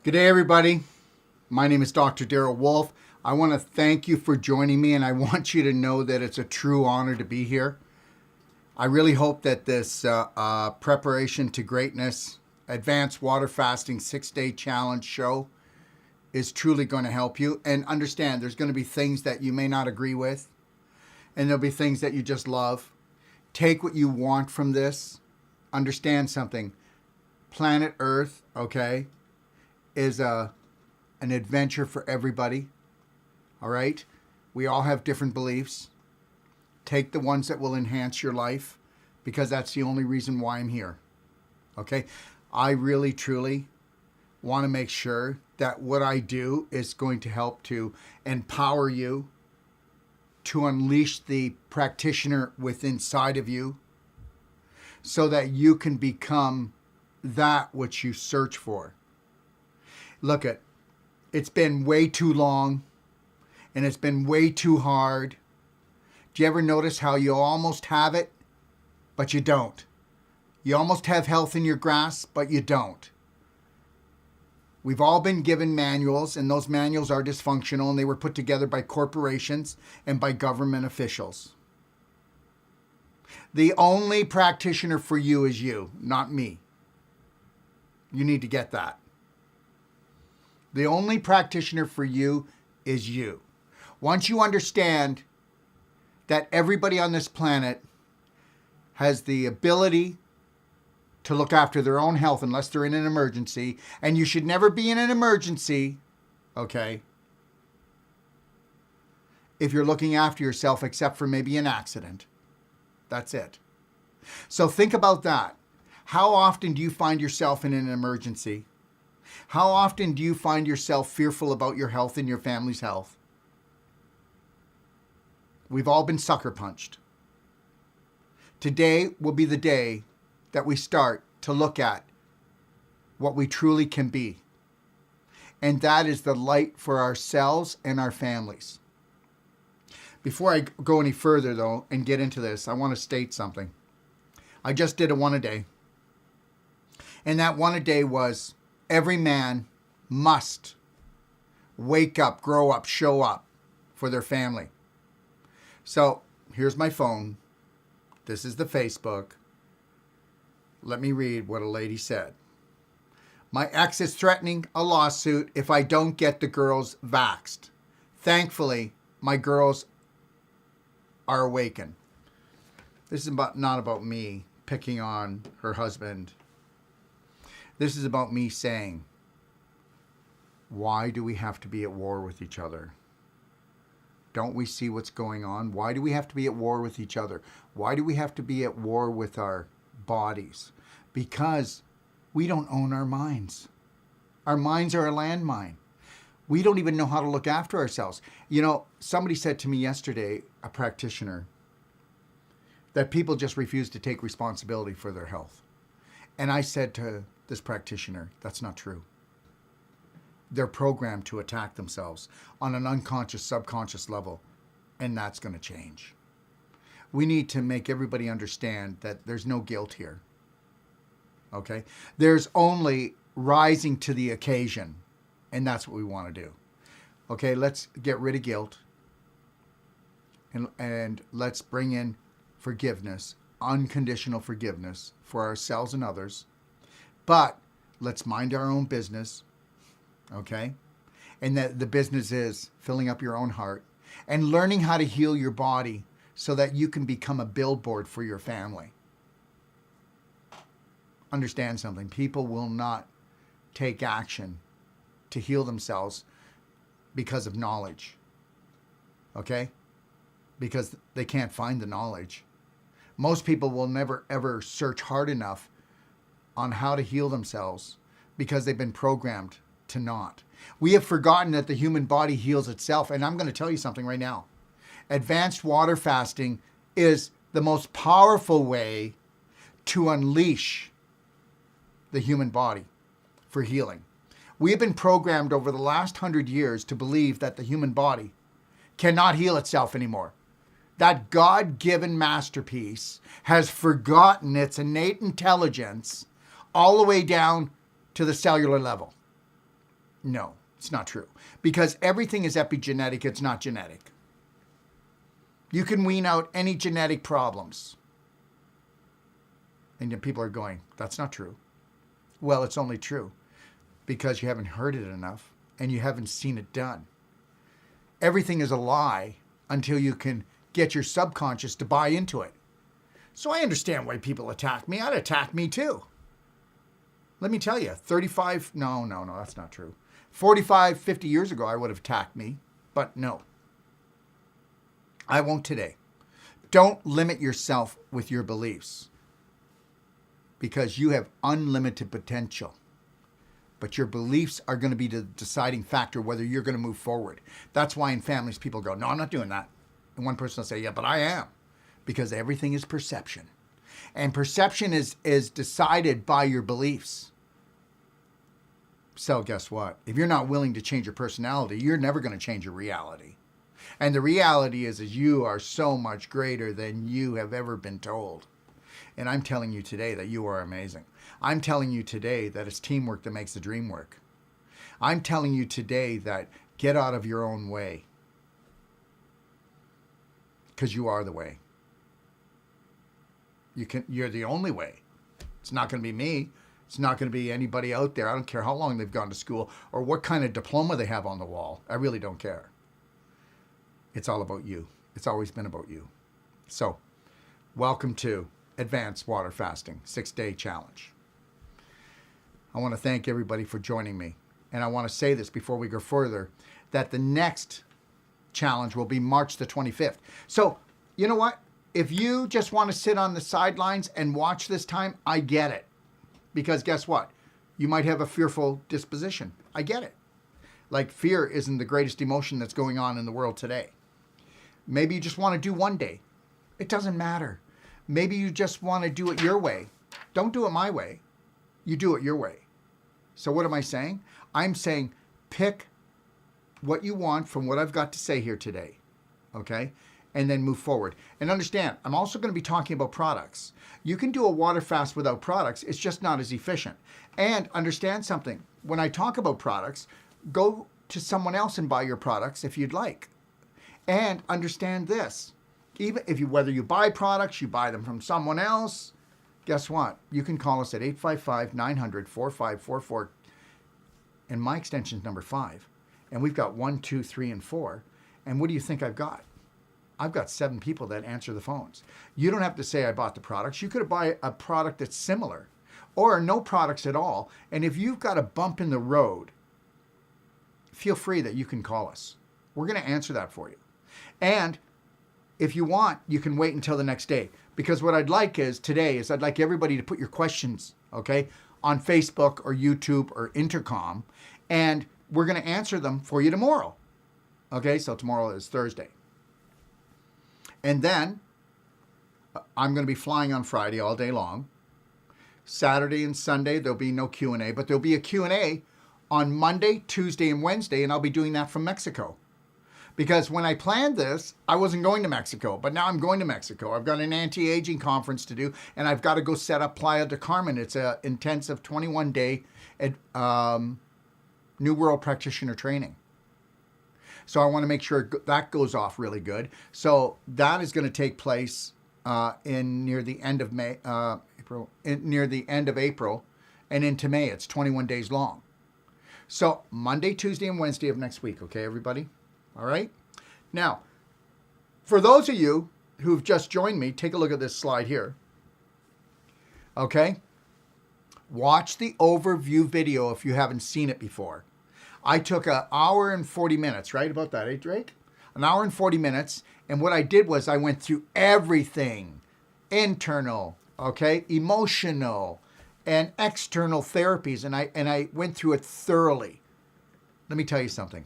Good day, everybody. My name is Dr. Daryl Wolfe. I want to thank you for joining me, and I want you to know that it's a true honor to be here. I really hope that this Preparation to Greatness Advanced Water Fasting 6-Day Challenge show is truly going to help you. And understand, there's going to be things that you may not agree with, and there'll be things that you just love. Take what you want from this. Understand something. Planet Earth, okay, is an adventure for everybody. All right? We all have different beliefs. Take the ones that will enhance your life, because that's the only reason why I'm here. Okay? I really, truly want to make sure that what I do is going to help to empower you, to unleash the practitioner within inside of you, so that you can become that which you search for. Look, it's been way too long, and it's been way too hard. Do you ever notice how you almost have it, but you don't? You almost have health in your grasp, but you don't. We've all been given manuals, and those manuals are dysfunctional, and they were put together by corporations and by government officials. The only practitioner for you is you, not me. You need to get that. The only practitioner for you is you. Once you understand that everybody on this planet has the ability to look after their own health unless they're in an emergency, and you should never be in an emergency, okay, if you're looking after yourself except for maybe an accident. That's it. So think about that. How often do you find yourself in an emergency? How often do you find yourself fearful about your health and your family's health? We've all been sucker punched. Today will be the day that we start to look at what we truly can be. And that is the light for ourselves and our families. Before I go any further, though, and get into this, I want to state something. I just did a 1-a-day. And that 1-a-day was every man must wake up, grow up, show up for their family. So here's my phone. This is the Facebook. Let me read what a lady said. My ex is threatening a lawsuit if I don't get the girls vaxxed. Thankfully, my girls are awakened. This is not about me picking on her husband. This is about me saying, why do we have to be at war with each other? Don't we see what's going on? Why do we have to be at war with each other? Why do we have to be at war with our bodies? Because we don't own our minds. Our minds are a landmine. We don't even know how to look after ourselves. You know, somebody said to me yesterday, a practitioner, that people just refuse to take responsibility for their health. And I said to this practitioner, that's not true. They're programmed to attack themselves on an unconscious, subconscious level, and that's going to change. We need to make everybody understand that there's no guilt here. Okay? There's only rising to the occasion, and that's what we want to do. Okay, let's get rid of guilt, and let's bring in forgiveness, unconditional forgiveness for ourselves and others. But let's mind our own business, okay? And that the business is filling up your own heart and learning how to heal your body so that you can become a billboard for your family. Understand something. People will not take action to heal themselves because of knowledge, okay? Because they can't find the knowledge. Most people will never, ever search hard enough on how to heal themselves because they've been programmed to not. We have forgotten that the human body heals itself. And I'm going to tell you something right now. Advanced water fasting is the most powerful way to unleash the human body for healing. We have been programmed over the last 100 years to believe that the human body cannot heal itself anymore. That God-given masterpiece has forgotten its innate intelligence all the way down to the cellular level. No, it's not true. Because everything is epigenetic, it's not genetic. You can wean out any genetic problems. And yet people are going, that's not true. Well, it's only true because you haven't heard it enough and you haven't seen it done. Everything is a lie until you can get your subconscious to buy into it. So I understand why people attack me. I'd attack me too. Let me tell you, 35, no, that's not true. 45, 50 years ago, I would have attacked me, but no. I won't today. Don't limit yourself with your beliefs because you have unlimited potential. But your beliefs are going to be the deciding factor whether you're going to move forward. That's why in families people go, no, I'm not doing that. And one person will say, yeah, but I am. Because everything is perception. And perception is decided by your beliefs. So guess what? If you're not willing to change your personality, you're never going to change your reality. And the reality is you are so much greater than you have ever been told. And I'm telling you today that you are amazing. I'm telling you today that it's teamwork that makes the dream work. I'm telling you today that get out of your own way. Because you are the way. You're the only way. It's not going to be me. It's not going to be anybody out there. I don't care how long they've gone to school or what kind of diploma they have on the wall. I really don't care. It's all about you. It's always been about you. So, welcome to Advanced Water Fasting 6-Day Challenge. I want to thank everybody for joining me. And I want to say this before we go further, that the next challenge will be March the 25th. So, you know what? If you just want to sit on the sidelines and watch this time, I get it. Because guess what? You might have a fearful disposition. I get it. Like fear isn't the greatest emotion that's going on in the world today. Maybe you just want to do one day. It doesn't matter. Maybe you just want to do it your way. Don't do it my way. You do it your way. So what am I saying? I'm saying pick what you want from what I've got to say here today. Okay? And then move forward. And understand, I'm also going to be talking about products. You can do a water fast without products. It's just not as efficient. And understand something. When I talk about products, go to someone else and buy your products if you'd like. And understand this. Even if whether you buy products, you buy them from someone else, guess what? You can call us at 855-900-4544. And my extension is number 5. And we've got 1, 2, 3, and 4. And what do you think I've got? I've got 7 people that answer the phones. You don't have to say I bought the products. You could buy a product that's similar or no products at all. And if you've got a bump in the road, feel free that you can call us. We're going to answer that for you. And if you want, you can wait until the next day. Because what I'd like I'd like everybody to put your questions, okay, on Facebook or YouTube or Intercom. And we're going to answer them for you tomorrow. Okay, so tomorrow is Thursday. And then I'm going to be flying on Friday all day long. Saturday and Sunday, there'll be no Q&A, but there'll be a Q&A on Monday, Tuesday, and Wednesday, and I'll be doing that from Mexico. Because when I planned this, I wasn't going to Mexico, but now I'm going to Mexico. I've got an anti-aging conference to do, and I've got to go set up Playa del Carmen. It's an intensive 21-day New World Practitioner training. So I want to make sure that goes off really good. So that is going to take place near the end of April, and into May. It's 21 days long. So Monday, Tuesday, and Wednesday of next week. Okay, everybody? All right? Now, for those of you who've just joined me, take a look at this slide here. Okay? Watch the overview video if you haven't seen it before. I took an hour and 40 minutes, right? About that, eh, Drake? An hour and 40 minutes. And what I did was I went through everything. Internal, okay? Emotional, and external therapies. And I went through it thoroughly. Let me tell you something.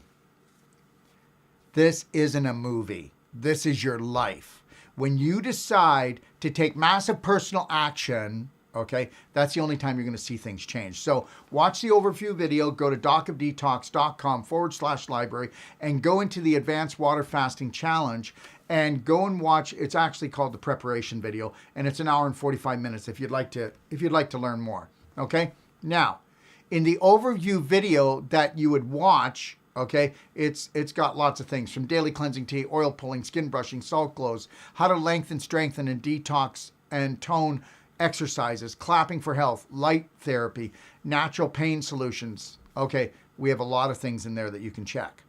This isn't a movie. This is your life. When you decide to take massive personal action, okay, that's the only time you're going to see things change. So watch the overview video, go to docofdetox.com/library and go into the Advanced Water Fasting Challenge and go and watch. It's actually called the preparation video, and it's an hour and 45 minutes if you'd like to learn more. Okay? Now, In the overview video that you would watch, okay, it's got lots of things from daily cleansing tea, oil pulling, skin brushing, salt glows, how to lengthen, strengthen, and detox and tone exercises, clapping for health, light therapy, natural pain solutions. Okay, we have a lot of things in there that you can check.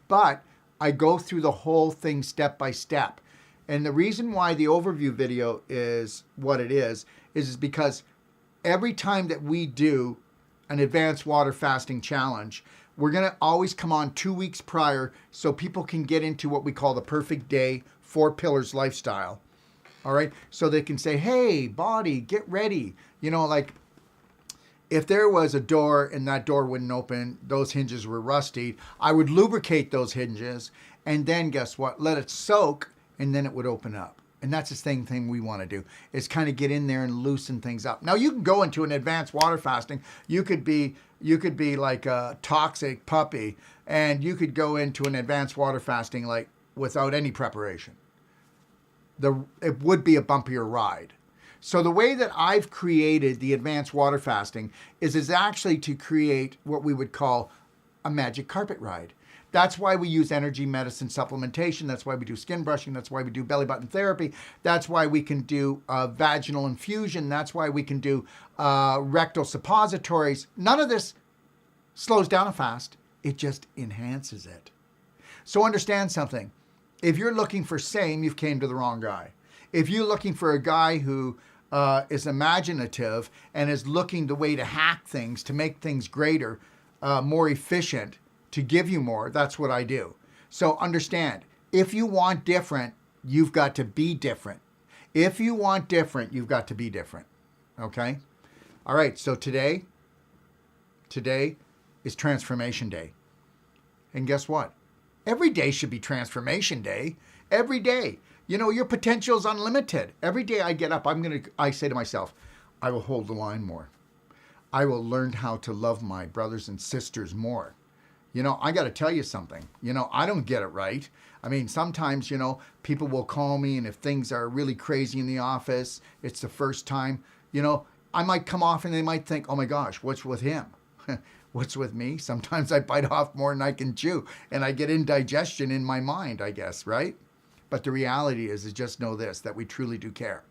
But I go through the whole thing step by step. And the reason why the overview video is what it is because every time that we do an advanced water fasting challenge, we're going to always come on 2 weeks prior so people can get into what we call the perfect day, 4 pillars lifestyle. All right. So they can say, hey, body, get ready. You know, like if there was a door and that door wouldn't open, those hinges were rusty, I would lubricate those hinges and then guess what? Let it soak and then it would open up. And that's the same thing we want to do, is kind of get in there and loosen things up. Now you can go into an advanced water fasting. You could be like a toxic puppy, and you could go into an advanced water fasting like without any preparation. It would be a bumpier ride. So the way that I've created the advanced water fasting is actually to create what we would call a magic carpet ride. That's why we use energy medicine supplementation. That's why we do skin brushing. That's why we do belly button therapy. That's why we can do vaginal infusion. That's why we can do rectal suppositories. None of this slows down a fast. It just enhances it. So understand something. If you're looking for same, you've came to the wrong guy. If you're looking for a guy who is imaginative and is looking the way to hack things, to make things greater, more efficient, to give you more, that's what I do. So understand, if you want different, you've got to be different. If you want different, you've got to be different. Okay? All right, so today is Transformation Day. And guess what? Every day should be Transformation Day. Every day. You know, your potential is unlimited. Every day I get up, I say to myself, I will hold the line more. I will learn how to love my brothers and sisters more. You know, I got to tell you something. You know, I don't get it right. I mean, sometimes, you know, people will call me, and if things are really crazy in the office, it's the first time, you know, I might come off and they might think, oh my gosh, what's with him? What's with me? Sometimes I bite off more than I can chew, and I get indigestion in my mind, I guess, right? But the reality is just know this, that we truly do care,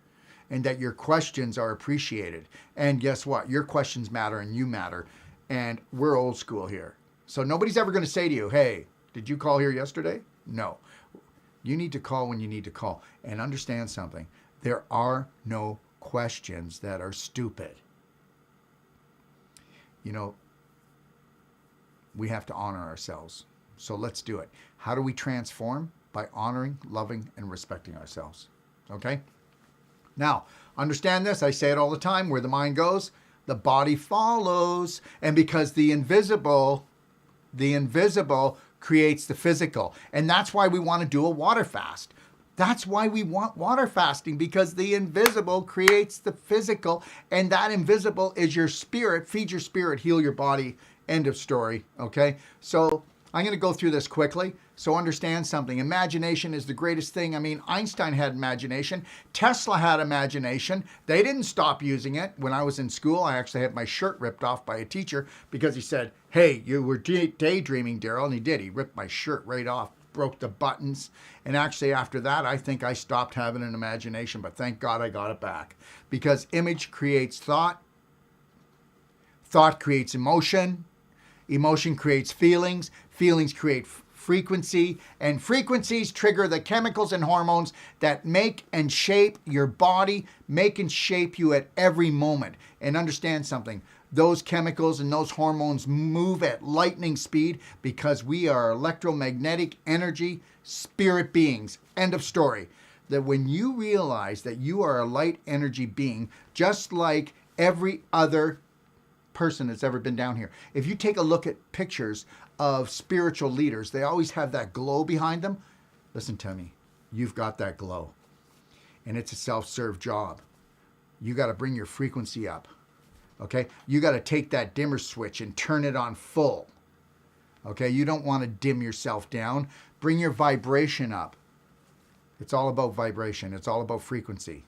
and that your questions are appreciated. And guess what? Your questions matter, and you matter. And we're old school here. So nobody's ever going to say to you, hey, did you call here yesterday? No. You need to call when you need to call. And understand something. There are no questions that are stupid. You know, we have to honor ourselves. So let's do it. How do we transform? By honoring, loving, and respecting ourselves. Okay? Now, understand this. I say it all the time. Where the mind goes, the body follows. And because the invisible creates the physical. And that's why we want to do a water fast. That's why we want water fasting, because the invisible creates the physical. And that invisible is your spirit. Feed your spirit, heal your body. End of story. Okay? So I'm going to go through this quickly. So understand something. Imagination is the greatest thing. I mean, Einstein had imagination. Tesla had imagination. They didn't stop using it. When I was in school, I actually had my shirt ripped off by a teacher because he said, hey, you were daydreaming, Daryl. And he did. He ripped my shirt right off, broke the buttons. And actually after that, I think I stopped having an imagination. But thank God I got it back. Because image creates thought. Thought creates emotion. Emotion creates feelings. Feelings create frequency, and frequencies trigger the chemicals and hormones that make and shape your body, make and shape you at every moment. And understand something. Those chemicals and those hormones move at lightning speed because we are electromagnetic energy spirit beings. End of story. That when you realize that you are a light energy being, just like every other person that's ever been down here. If you take a look at pictures of spiritual leaders, they always have that glow behind them. Listen to me. You've got that glow. And it's a self-serve job. You got to bring your frequency up. Okay? You got to take that dimmer switch and turn it on full. Okay? You don't want to dim yourself down. Bring your vibration up. It's all about vibration. It's all about frequency.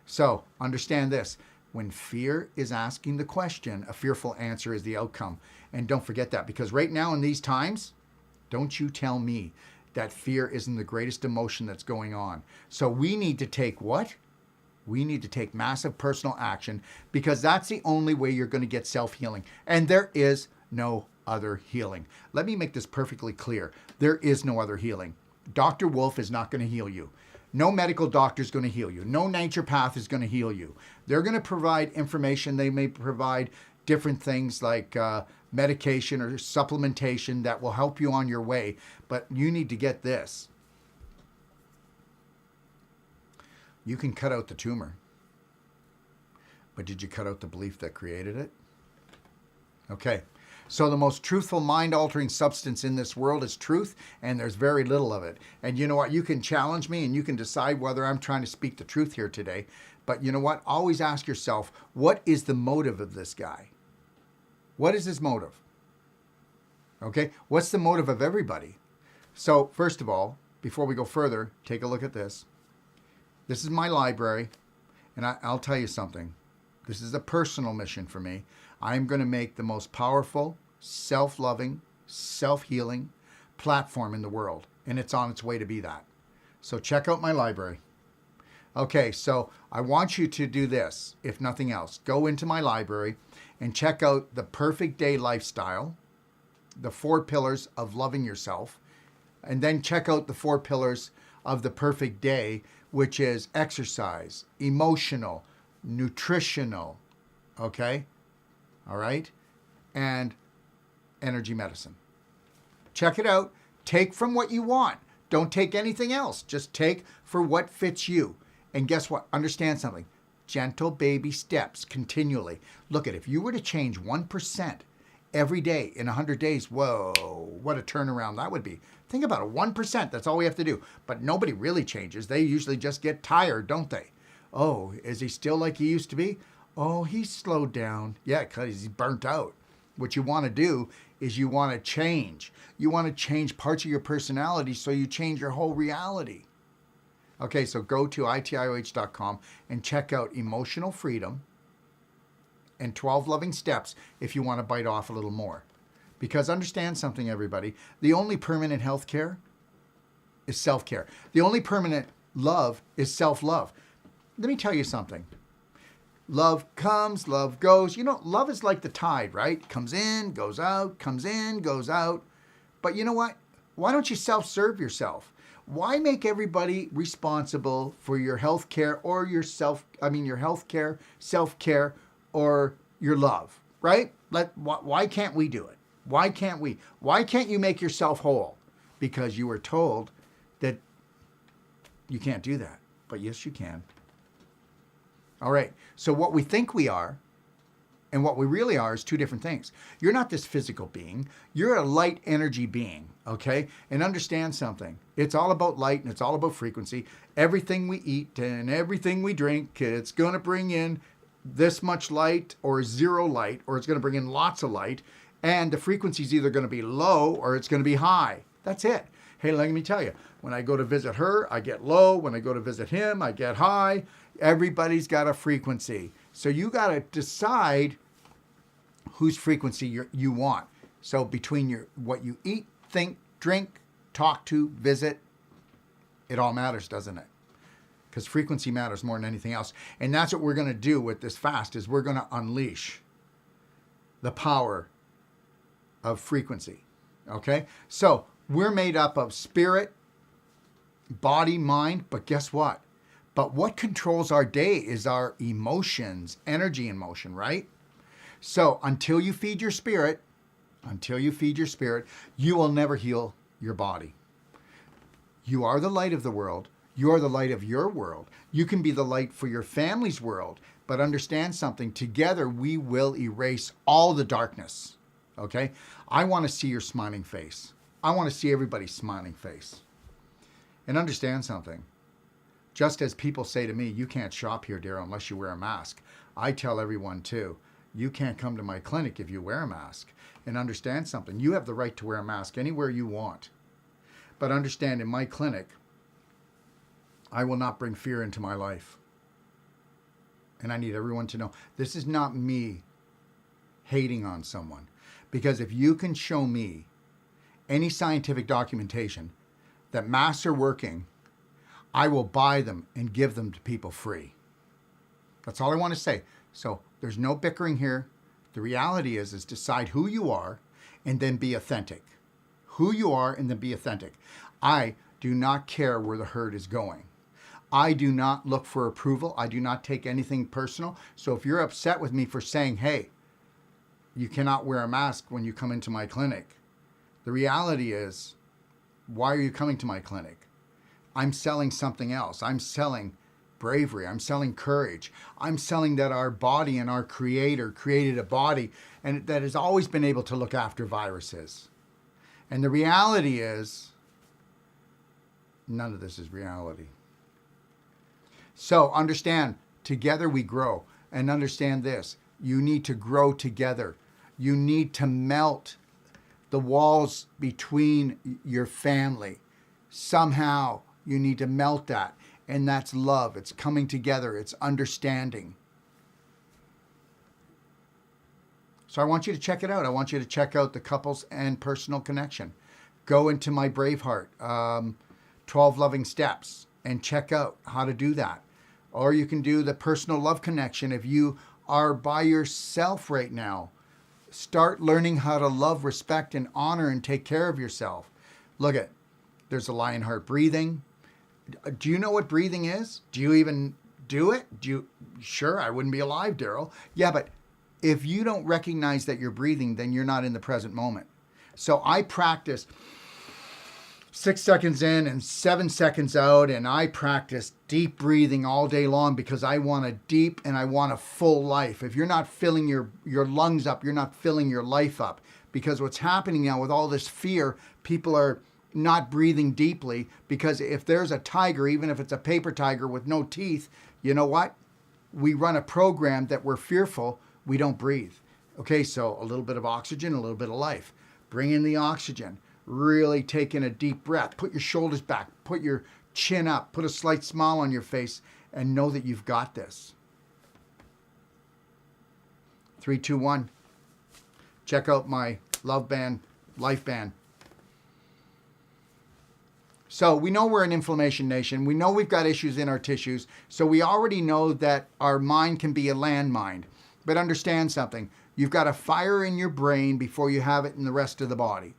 So, understand this. When fear is asking the question, a fearful answer is the outcome. And don't forget that, because right now in these times, don't you tell me that fear isn't the greatest emotion that's going on. So we need to take what? We need to take massive personal action, because that's the only way you're going to get self-healing. And there is no other healing. Let me make this perfectly clear. There is no other healing. Dr. Wolfe is not going to heal you. No medical doctor is going to heal you. No naturopath is going to heal you. They're going to provide information. They may provide different things like medication or supplementation that will help you on your way. But you need to get this. You can cut out the tumor. But did you cut out the belief that created it? Okay. So the most truthful mind-altering substance in this world is truth, and there's very little of it. And you know what? You can challenge me, and you can decide whether I'm trying to speak the truth here today. But you know what? Always ask yourself, what is the motive of this guy? What is his motive? Okay? What's the motive of everybody? So first of all, before we go further, take a look at this. This is my library, and I'll tell you something. This is a personal mission for me. I'm going to make the most powerful, self-loving, self-healing platform in the world, and it's on its way to be that. So check out my library. Okay, so I want you to do this, if nothing else. Go into my library and check out the Perfect Day Lifestyle, the 4 pillars of loving yourself, and then check out the 4 pillars of the perfect day, which is exercise, emotional, nutritional, okay? All right? And energy medicine. Check it out. Take from what you want. Don't take anything else. Just take for what fits you. And guess what? Understand something. Gentle baby steps continually. Look at, if you were to change 1% every day in 100 days, whoa, what a turnaround that would be. Think about it, 1%, that's all we have to do. But nobody really changes. They usually just get tired, don't they? Oh, is he still like he used to be? Oh, he's slowed down. Yeah, because he's burnt out. What you want to do is you want to change. You want to change parts of your personality so you change your whole reality. Okay, so go to itioh.com and check out Emotional Freedom and 12 Loving Steps if you want to bite off a little more. Because understand something, everybody. The only permanent health care is self-care. The only permanent love is self-love. Let me tell you something. Love comes, love goes. You know, love is like the tide, right? Comes in, goes out, comes in, goes out. But you know what? Why don't you self-serve yourself? Why make everybody responsible for your health care or your health care, self-care, or your love, right? Why can't we do it? Why can't we? Why can't you make yourself whole? Because you were told that you can't do that. But yes, you can. All right. So what we think we are and what we really are is 2 different things. You're not this physical being. You're a light energy being, okay? And understand something. It's all about light and it's all about frequency. Everything we eat and everything we drink, it's going to bring in this much light or 0 light, or it's going to bring in lots of light. And the frequency is either going to be low or it's going to be high. That's it. Hey, let me tell you, when I go to visit her, I get low. When I go to visit him, I get high. Everybody's got a frequency. So you got to decide whose frequency you want. So between what you eat, think, drink, talk to, visit, it all matters, doesn't it? Because frequency matters more than anything else. And that's what we're going to do with this fast, is we're going to unleash the power of frequency. Okay? So we're made up of spirit, body, mind, but guess what? But what controls our day is our emotions, energy and motion, right? So until you feed your spirit, you will never heal your body. You are the light of the world. You are the light of your world. You can be the light for your family's world. But understand something. Together, we will erase all the darkness. Okay? I want to see your smiling face. I want to see everybody's smiling face. And understand something. Just as people say to me, you can't shop here, Daryl, unless you wear a mask. I tell everyone too, you can't come to my clinic if you wear a mask. And understand something. You have the right to wear a mask anywhere you want. But understand, in my clinic, I will not bring fear into my life. And I need everyone to know this is not me hating on someone. Because if you can show me any scientific documentation that masks are working, I will buy them and give them to people free. That's all I want to say. So there's no bickering here. The reality is decide who you are and then be authentic. Who you are and then be authentic. I do not care where the herd is going. I do not look for approval. I do not take anything personal. So if you're upset with me for saying, hey, you cannot wear a mask when you come into my clinic, the reality is, why are you coming to my clinic? I'm selling something else. I'm selling bravery. I'm selling courage. I'm selling that our body and our creator created a body and that has always been able to look after viruses. And the reality is, none of this is reality. So understand, together we grow. And understand this, you need to grow together. You need to melt the walls between your family. Somehow you need to melt that. And that's love. It's coming together. It's understanding. So I want you to check it out. I want you to check out the Couples and Personal Connection. Go into my Braveheart, 12 Loving Steps, and check out how to do that. Or you can do the Personal Love Connection if you are by yourself right now. Start learning how to love, respect, and honor and take care of yourself. Look at, there's a Lionheart breathing. Do you know what breathing is? Do you even do it? Sure, I wouldn't be alive, Daryl. Yeah, but if you don't recognize that you're breathing, then you're not in the present moment. So I practice 6 seconds in and 7 seconds out, and I practice deep breathing all day long because I want a deep and I want a full life. If you're not filling your lungs up, you're not filling your life up. Because what's happening now with all this fear, people are not breathing deeply, because if there's a tiger, even if it's a paper tiger with no teeth, you know what? We run a program that we're fearful, we don't breathe. Okay, so a little bit of oxygen, a little bit of life. Bring in the oxygen. Really take in a deep breath. Put your shoulders back. Put your chin up. Put a slight smile on your face and know that you've got this. 3, 2, 1. Check out my Love Band, Life Band. So we know we're an inflammation nation. We know we've got issues in our tissues. So we already know that our mind can be a landmine. But understand something. You've got a fire in your brain before you have it in the rest of the body.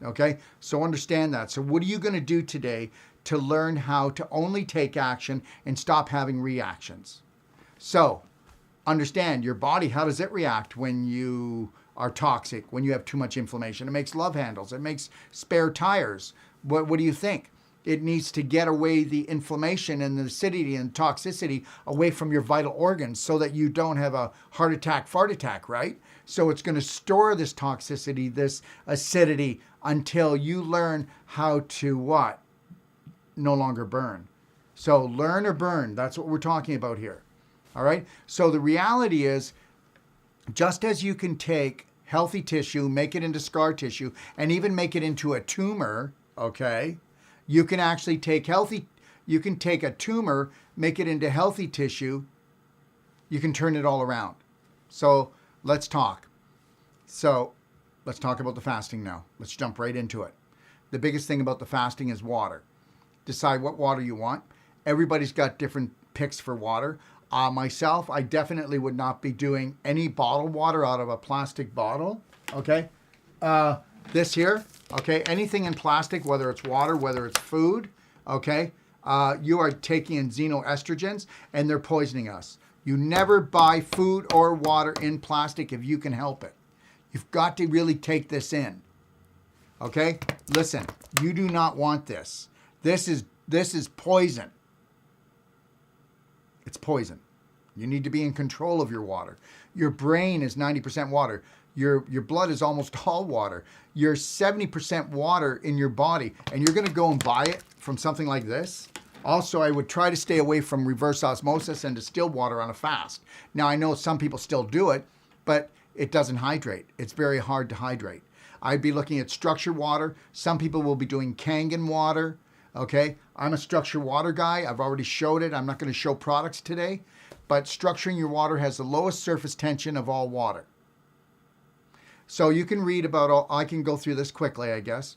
Okay? So understand that. So what are you going to do today to learn how to only take action and stop having reactions? So understand your body, how does it react when you are toxic, when you have too much inflammation? It makes love handles. It makes spare tires. What do you think? It needs to get away the inflammation and the acidity and toxicity away from your vital organs so that you don't have a heart attack, fart attack, right? So it's going to store this toxicity, this acidity, until you learn how to what? No longer burn. So learn or burn. That's what we're talking about here. All right? So the reality is, just as you can take healthy tissue, make it into scar tissue, and even make it into a tumor, okay? You can actually take you can take a tumor, make it into healthy tissue. You can turn it all around. So let's talk. So let's talk about the fasting now. Let's jump right into it. The biggest thing about the fasting is water. Decide what water you want. Everybody's got different picks for water. Myself, I definitely would not be doing any bottled water out of a plastic bottle. Okay. This here, okay, anything in plastic, whether it's water, whether it's food, okay, you are taking in xenoestrogens and they're poisoning us. You never buy food or water in plastic if you can help it. You've got to really take this in, okay? Listen, you do not want this. This is poison. It's poison. You need to be in control of your water. Your brain is 90% water. Your blood is almost all water. You're 70% water in your body, and you're going to go and buy it from something like this. Also, I would try to stay away from reverse osmosis and distilled water on a fast. Now, I know some people still do it, but it doesn't hydrate. It's very hard to hydrate. I'd be looking at structured water. Some people will be doing Kangen water. Okay, I'm a structured water guy. I've already showed it. I'm not going to show products today, but structuring your water has the lowest surface tension of all water. So you can read about all, I can go through this quickly, I guess.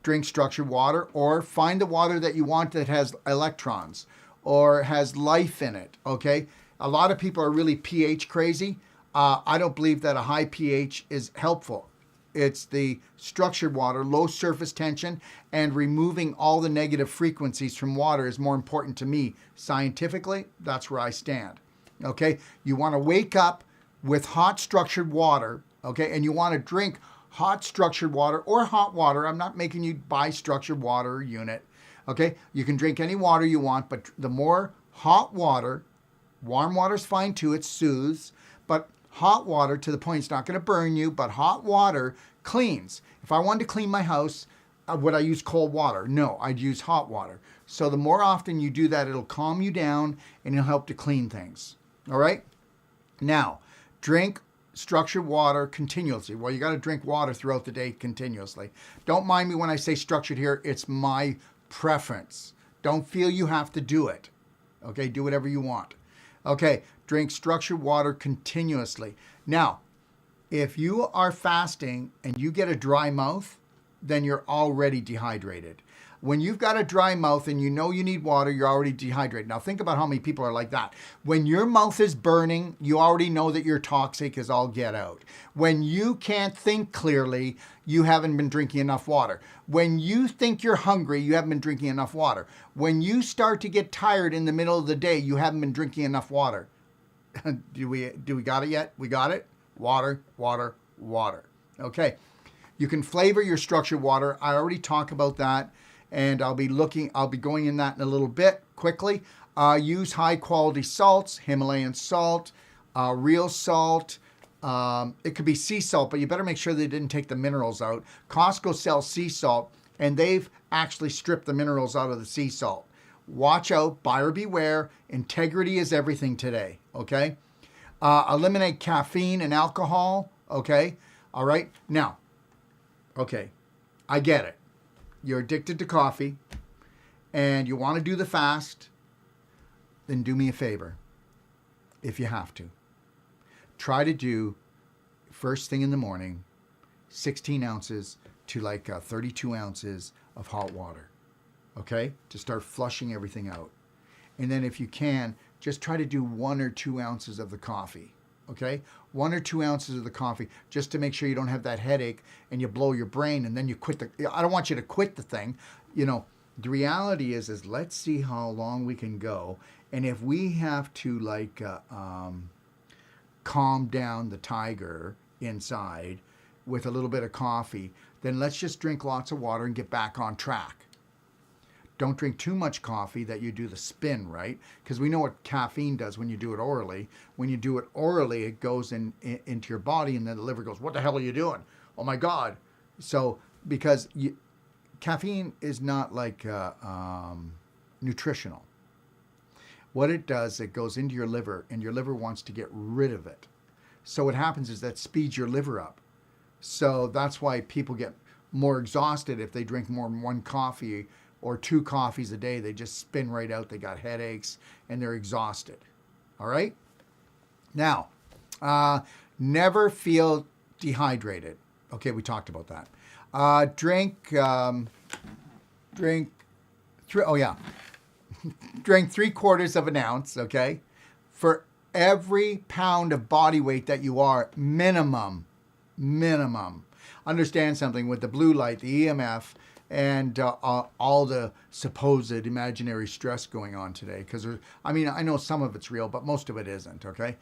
Drink structured water, or find the water that you want that has electrons or has life in it, okay? A lot of people are really pH crazy. I don't believe that a high pH is helpful. It's the structured water, low surface tension, and removing all the negative frequencies from water is more important to me. Scientifically, that's where I stand, okay? You want to wake up with hot structured water, okay? And you want to drink hot structured water or hot water. I'm not making you buy structured water unit, okay? You can drink any water you want, but the more hot water, warm water's fine too, it soothes, but hot water to the point it's not going to burn you, but hot water cleans. If I wanted to clean my house, would I use cold water? No, I'd use hot water. So the more often you do that, it'll calm you down and it'll help to clean things, all right? Now, drink structured water continuously. Well, you got to drink water throughout the day continuously. Don't mind me when I say structured here. It's my preference. Don't feel you have to do it. Okay, do whatever you want. Okay, drink structured water continuously. Now, if you are fasting and you get a dry mouth, then you're already dehydrated. When you've got a dry mouth and you know you need water, you're already dehydrated. Now think about how many people are like that. When your mouth is burning, you already know that you're toxic as all get out. When you can't think clearly, you haven't been drinking enough water. When you think you're hungry, you haven't been drinking enough water. When you start to get tired in the middle of the day, you haven't been drinking enough water. Do we got it yet? We got it? Water, water, water. Okay. You can flavor your structured water. I already talked about that. And I'll be going in that in a little bit quickly. Use high quality salts, Himalayan salt, real salt. It could be sea salt, but you better make sure they didn't take the minerals out. Costco sells sea salt, and they've actually stripped the minerals out of the sea salt. Watch out, buyer beware. Integrity is everything today, okay? Eliminate caffeine and alcohol, okay? All right, now, okay, I get it. You're addicted to coffee and you want to do the fast, then do me a favor, if you have to. Try to do, first thing in the morning, 16 ounces to like 32 ounces of hot water, okay? To start flushing everything out. And then if you can, just try to do 1 or 2 ounces of the coffee, okay? 1 or 2 ounces of the coffee, just to make sure you don't have that headache and you blow your brain and then you quit I don't want you to quit the thing. You know, the reality is let's see how long we can go. And if we have to like calm down the tiger inside with a little bit of coffee, then let's just drink lots of water and get back on track. Don't drink too much coffee that you do the spin, right? Because we know what caffeine does when you do it orally. When you do it orally, it goes into your body and then the liver goes, what the hell are you doing? Oh my God. So, because caffeine is not like nutritional. What it does, it goes into your liver and your liver wants to get rid of it. So what happens is that speeds your liver up. So that's why people get more exhausted if they drink more than 1 coffee or 2 coffees a day. They just spin right out. They got headaches and they're exhausted. All right? Now, never feel dehydrated. Okay, we talked about that. Drink 3/4 of an ounce, okay, for every pound of body weight that you are, minimum. Understand something with the blue light, the EMF, and all the supposed imaginary stress going on today. Because, I mean, I know some of it's real, but most of it isn't, okay?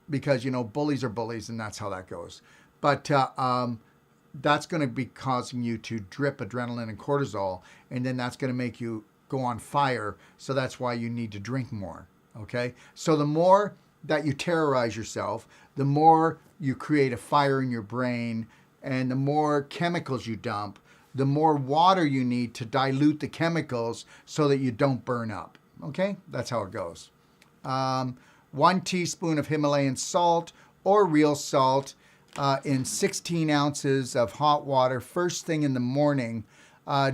Because, you know, bullies are bullies, and that's how that goes. But that's going to be causing you to drip adrenaline and cortisol, and then that's going to make you go on fire. So that's why you need to drink more, okay? So the more that you terrorize yourself, the more you create a fire in your brain, and the more chemicals you dump, the more water you need to dilute the chemicals so that you don't burn up. Okay, that's how it goes. 1 teaspoon of Himalayan salt or real salt in 16 ounces of hot water first thing in the morning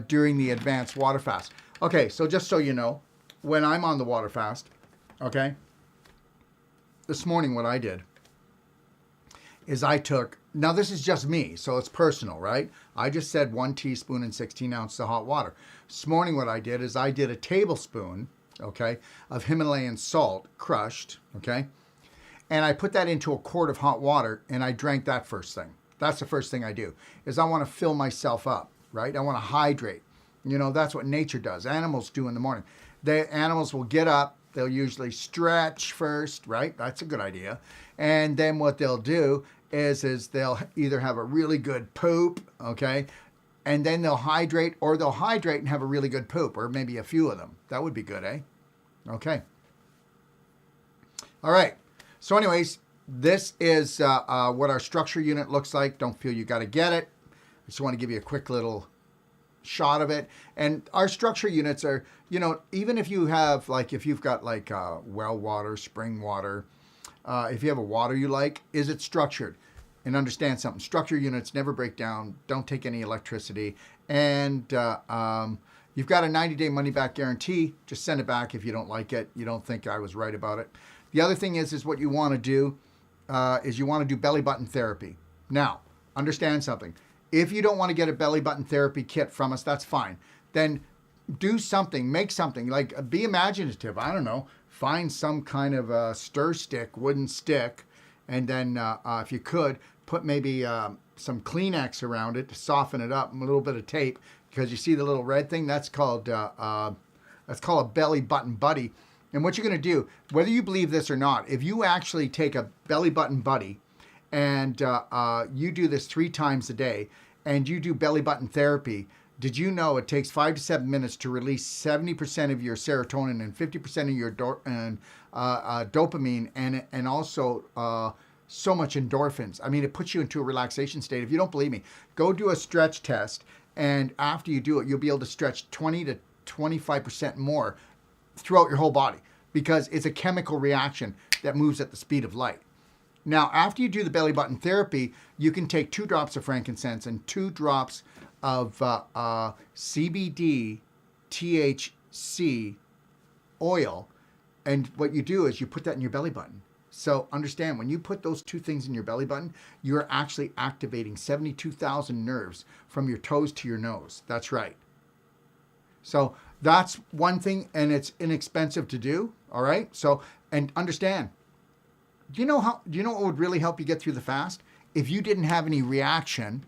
during the advanced water fast. Okay, so just so you know, when I'm on the water fast, okay, this morning what I did is I took, now this is just me, so it's personal, right? I just said 1 teaspoon and 16 ounces of hot water. This morning what I did is I did a tablespoon, okay, of Himalayan salt, crushed, okay, and I put that into a quart of hot water and I drank that first thing. That's the first thing I do, is I want to fill myself up, right? I want to hydrate. You know, that's what nature does. Animals do in the morning. The animals will get up, they'll usually stretch first, right? That's a good idea. And then what they'll do is they'll either have a really good poop, okay, and then they'll hydrate, or they'll hydrate and have a really good poop, or maybe a few of them. That would be good, eh? Okay. All right. So anyways, this is what our structure unit looks like. Don't feel you got to get it. I just want to give you a quick little shot of it. And our structure units are, you know, even if you have, like, if you've got like well water, spring water, if you have a water you like, is it structured? And understand something, structure units never break down, don't take any electricity, and you've got a 90-day money-back guarantee. Just send it back if you don't like it, you don't think I was right about it. The other thing is what you want to do is you want to do belly button therapy. Now, understand something. If you don't want to get a belly button therapy kit from us, that's fine. Then do something, make something, like be imaginative. I don't know, find some kind of a stir stick, wooden stick, and then if you could, put maybe some Kleenex around it to soften it up, and a little bit of tape, because you see the little red thing? That's called a belly button buddy. And what you're going to do, whether you believe this or not, if you actually take a belly button buddy and you do this 3 times a day, and you do belly button therapy, did you know it takes 5 to 7 minutes to release 70% of your serotonin and 50% of your dopamine, and also so much endorphins? I mean, it puts you into a relaxation state. If you don't believe me, go do a stretch test, and after you do it, you'll be able to stretch 20 to 25% more throughout your whole body, because it's a chemical reaction that moves at the speed of light. Now, after you do the belly button therapy, you can take 2 drops of frankincense and 2 drops of CBD THC oil, and what you do is you put that in your belly button. So understand, when you put those 2 things in your belly button, you're actually activating 72,000 nerves from your toes to your nose. That's right. So that's one thing, and it's inexpensive to do. All right. So, and understand, do you know what would really help you get through the fast? If you didn't have any reaction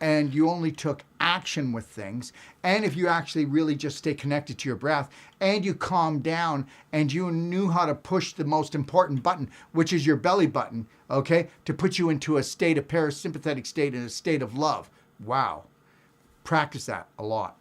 and you only took action with things, and if you actually really just stay connected to your breath, and you calm down, and you knew how to push the most important button, which is your belly button, okay, to put you into a state of parasympathetic state, and a state of love. Wow. Practice that a lot.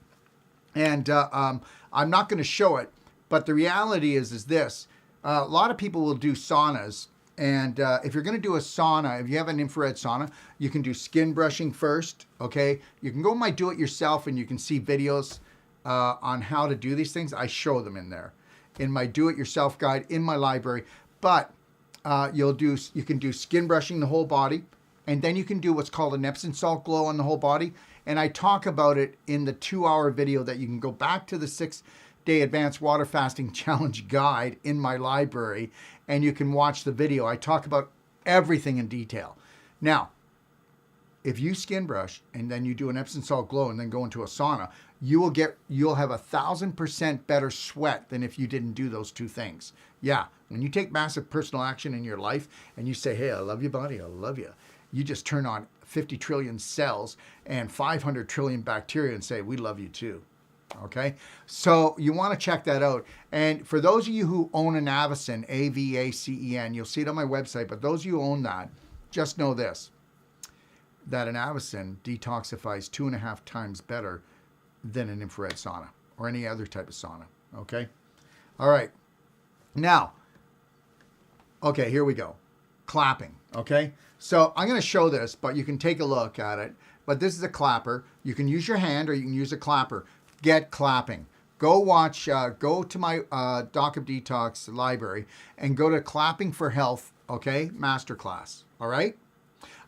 And I'm not going to show it, but the reality is this. A lot of people will do saunas. And if you're going to do a sauna, if you have an infrared sauna, you can do skin brushing first, okay? You can go on my do-it-yourself, and you can see videos on how to do these things. I show them in there, in my do-it-yourself guide, in my library. But you can do skin brushing the whole body, and then you can do what's called an Epsom salt glow on the whole body. And I talk about it in the 2-hour video that you can go back to the 6-day Advanced Water Fasting Challenge guide in my library, and you can watch the video. I talk about everything in detail. Now, if you skin brush and then you do an Epsom salt glow and then go into a sauna, you'll have 1,000% better sweat than if you didn't do those 2 things. Yeah, when you take massive personal action in your life and you say, hey, I love your body, I love you, you just turn on 50 trillion cells and 500 trillion bacteria and say, we love you too. Okay, so you want to check that out. And for those of you who own an Avacen, AVACEN, you'll see it on my website, but those of you who own that, just know this, that an Avacen detoxifies 2.5 times better than an infrared sauna or any other type of sauna. Okay, all right. Now, okay, here we go. Clapping, okay? So I'm going to show this, but you can take a look at it. But this is a clapper. You can use your hand or you can use a clapper. Get clapping. Go watch, go to my Doc of Detox library and go to Clapping for Health, okay? Masterclass, all right?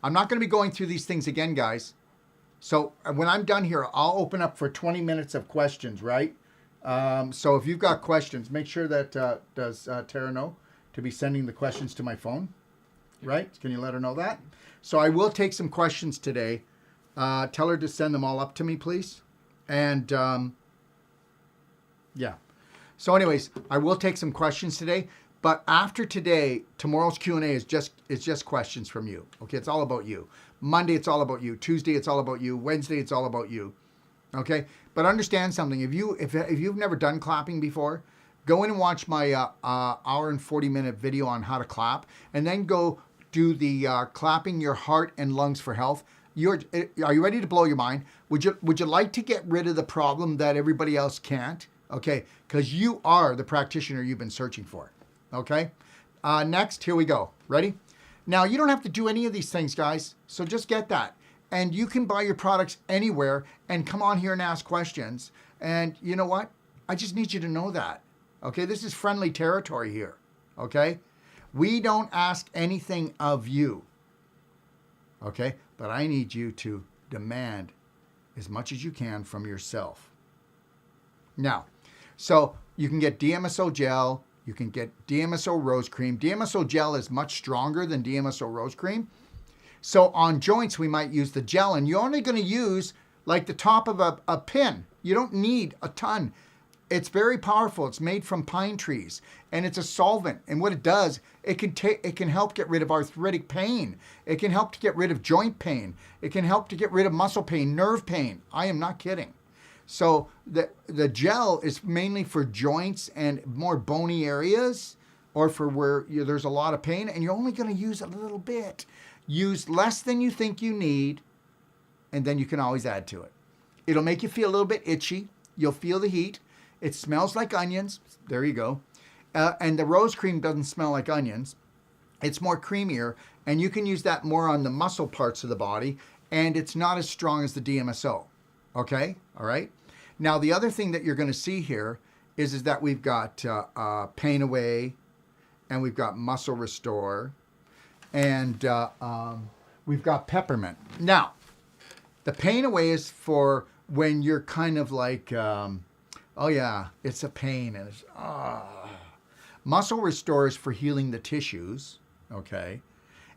I'm not going to be going through these things again, guys. So when I'm done here, I'll open up for 20 minutes of questions, right? So if you've got questions, make sure that, does Tara know to be sending the questions to my phone, right? Can you let her know that? So I will take some questions today. Tell her to send them all up to me, please. And yeah. So anyways, I will take some questions today. But after today, tomorrow's Q&A is just questions from you. Okay, it's all about you. Monday, it's all about you. Tuesday, it's all about you. Wednesday, it's all about you. Okay, but understand something. If you've never done clapping before, go in and watch my hour and 40-minute video on how to clap, and then go do the clapping your heart and lungs for health. Are you ready to blow your mind? Would you like to get rid of the problem that everybody else can't? Okay, because you are the practitioner you've been searching for. Okay, next, here we go. Ready? Now, you don't have to do any of these things, guys, so just get that. And you can buy your products anywhere and come on here and ask questions. And you know what? I just need you to know that. Okay, this is friendly territory here. Okay, we don't ask anything of you. Okay, but I need you to demand as much as you can from yourself. Now, so you can get DMSO gel. You can get DMSO rose cream. DMSO gel is much stronger than DMSO rose cream. So on joints, we might use the gel, and you're only going to use like the top of a pin. You don't need a ton. It's very powerful. It's made from pine trees, and it's a solvent. And what it does, it can help get rid of arthritic pain. It can help to get rid of joint pain. It can help to get rid of muscle pain, nerve pain. I am not kidding. So the gel is mainly for joints and more bony areas, or for where there's a lot of pain, and you're only going to use a little bit. Use less than you think you need, and then you can always add to it. It'll make you feel a little bit itchy. You'll feel the heat. It smells like onions. There you go. And the rose cream doesn't smell like onions. It's more creamier, and you can use that more on the muscle parts of the body, and it's not as strong as the DMSO. Okay? All right? Now, the other thing that you're going to see here is that we've got Pain Away, and we've got Muscle Restore, and we've got Peppermint. Now, the Pain Away is for when you're kind of like, oh yeah, it's a pain, and it's, Muscle Restore is for healing the tissues, okay?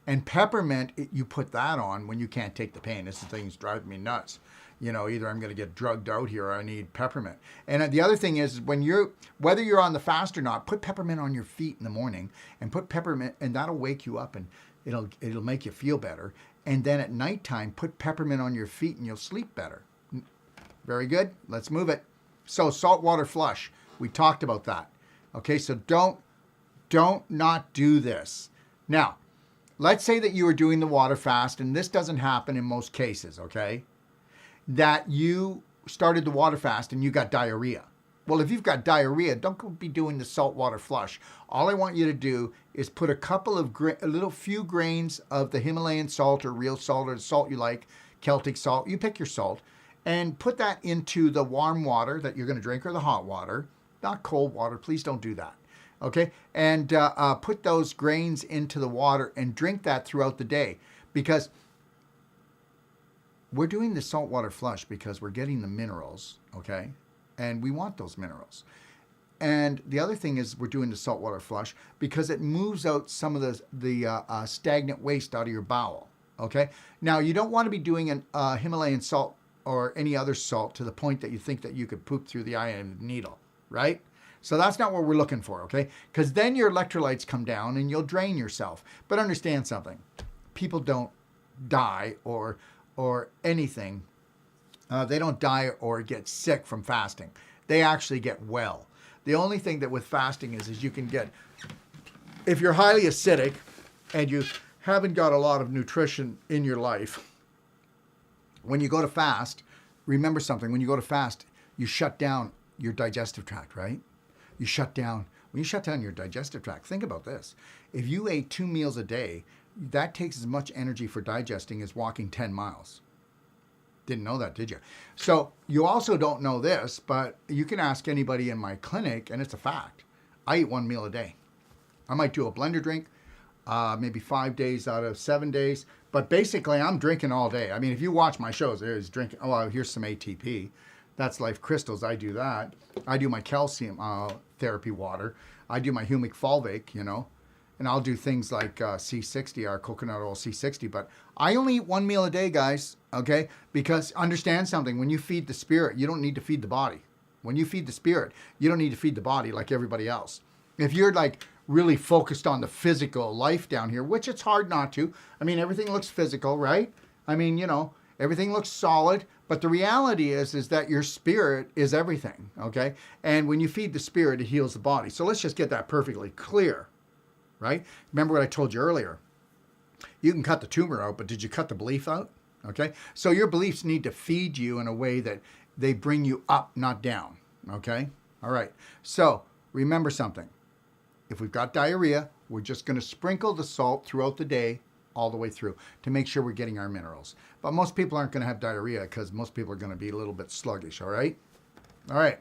And Peppermint, you put that on when you can't take the pain. This thing's driving me nuts. You know, either I'm going to get drugged out here or I need peppermint. And the other thing is whether you're on the fast or not, put peppermint on your feet in the morning and put peppermint, and that'll wake you up and it'll make you feel better. And then at nighttime, put peppermint on your feet and you'll sleep better. Very good. Let's move it. So saltwater flush. We talked about that. Okay, so don't not do this. Now, let's say that you are doing the water fast, and this doesn't happen in most cases, okay? That you started the water fast and you got diarrhea. Well, if you've got diarrhea, don't go be doing the saltwater flush. All I want you to do is put a few grains of the Himalayan salt or real salt or the salt you like, Celtic salt. You pick your salt and put that into the warm water that you're going to drink or the hot water, not cold water. Please don't do that. Okay. And put those grains into the water and drink that throughout the day, because we're doing the saltwater flush because we're getting the minerals, okay? And we want those minerals. And the other thing is we're doing the saltwater flush because it moves out some of the stagnant waste out of your bowel, okay? Now, you don't want to be doing a Himalayan salt or any other salt to the point that you think that you could poop through the eye of a needle, right? So that's not what we're looking for, okay? Because then your electrolytes come down and you'll drain yourself. But understand something. People don't die or anything. They don't die or get sick from fasting. They actually get well. The only thing that with fasting is you can get, if you're highly acidic and you haven't got a lot of nutrition in your life, when you go to fast, remember something. When you go to fast, you shut down your digestive tract, right? When you shut down your digestive tract, think about this. If you ate 2 meals a day, that takes as much energy for digesting as walking 10 miles. Didn't know that, did you? So you also don't know this, but you can ask anybody in my clinic, and it's a fact. I eat 1 meal a day. I might do a blender drink, maybe 5 days out of 7 days, But basically, I'm drinking all day. I mean, if you watch my shows, there's drinking. Oh, here's some ATP. That's Life Crystals. I do that. I do my calcium therapy water. I do my humic fulvic, and I'll do things like C60, our coconut oil C60. But I only eat one meal a day, guys, okay? Because understand something. When you feed the spirit, you don't need to feed the body. When you feed the spirit, you don't need to feed the body like everybody else. If you're like really focused on the physical life down here, which it's hard not to. I mean, everything looks physical, right? I mean, everything looks solid. But the reality is that your spirit is everything, okay? And when you feed the spirit, it heals the body. So let's just get that perfectly clear, right? Remember what I told you earlier. You can cut the tumor out, but did you cut the belief out? Okay? So your beliefs need to feed you in a way that they bring you up, not down, okay? All right. So remember something. If we've got diarrhea, we're just going to sprinkle the salt throughout the day all the way through to make sure we're getting our minerals. But most people aren't going to have diarrhea because most people are going to be a little bit sluggish, all right? All right.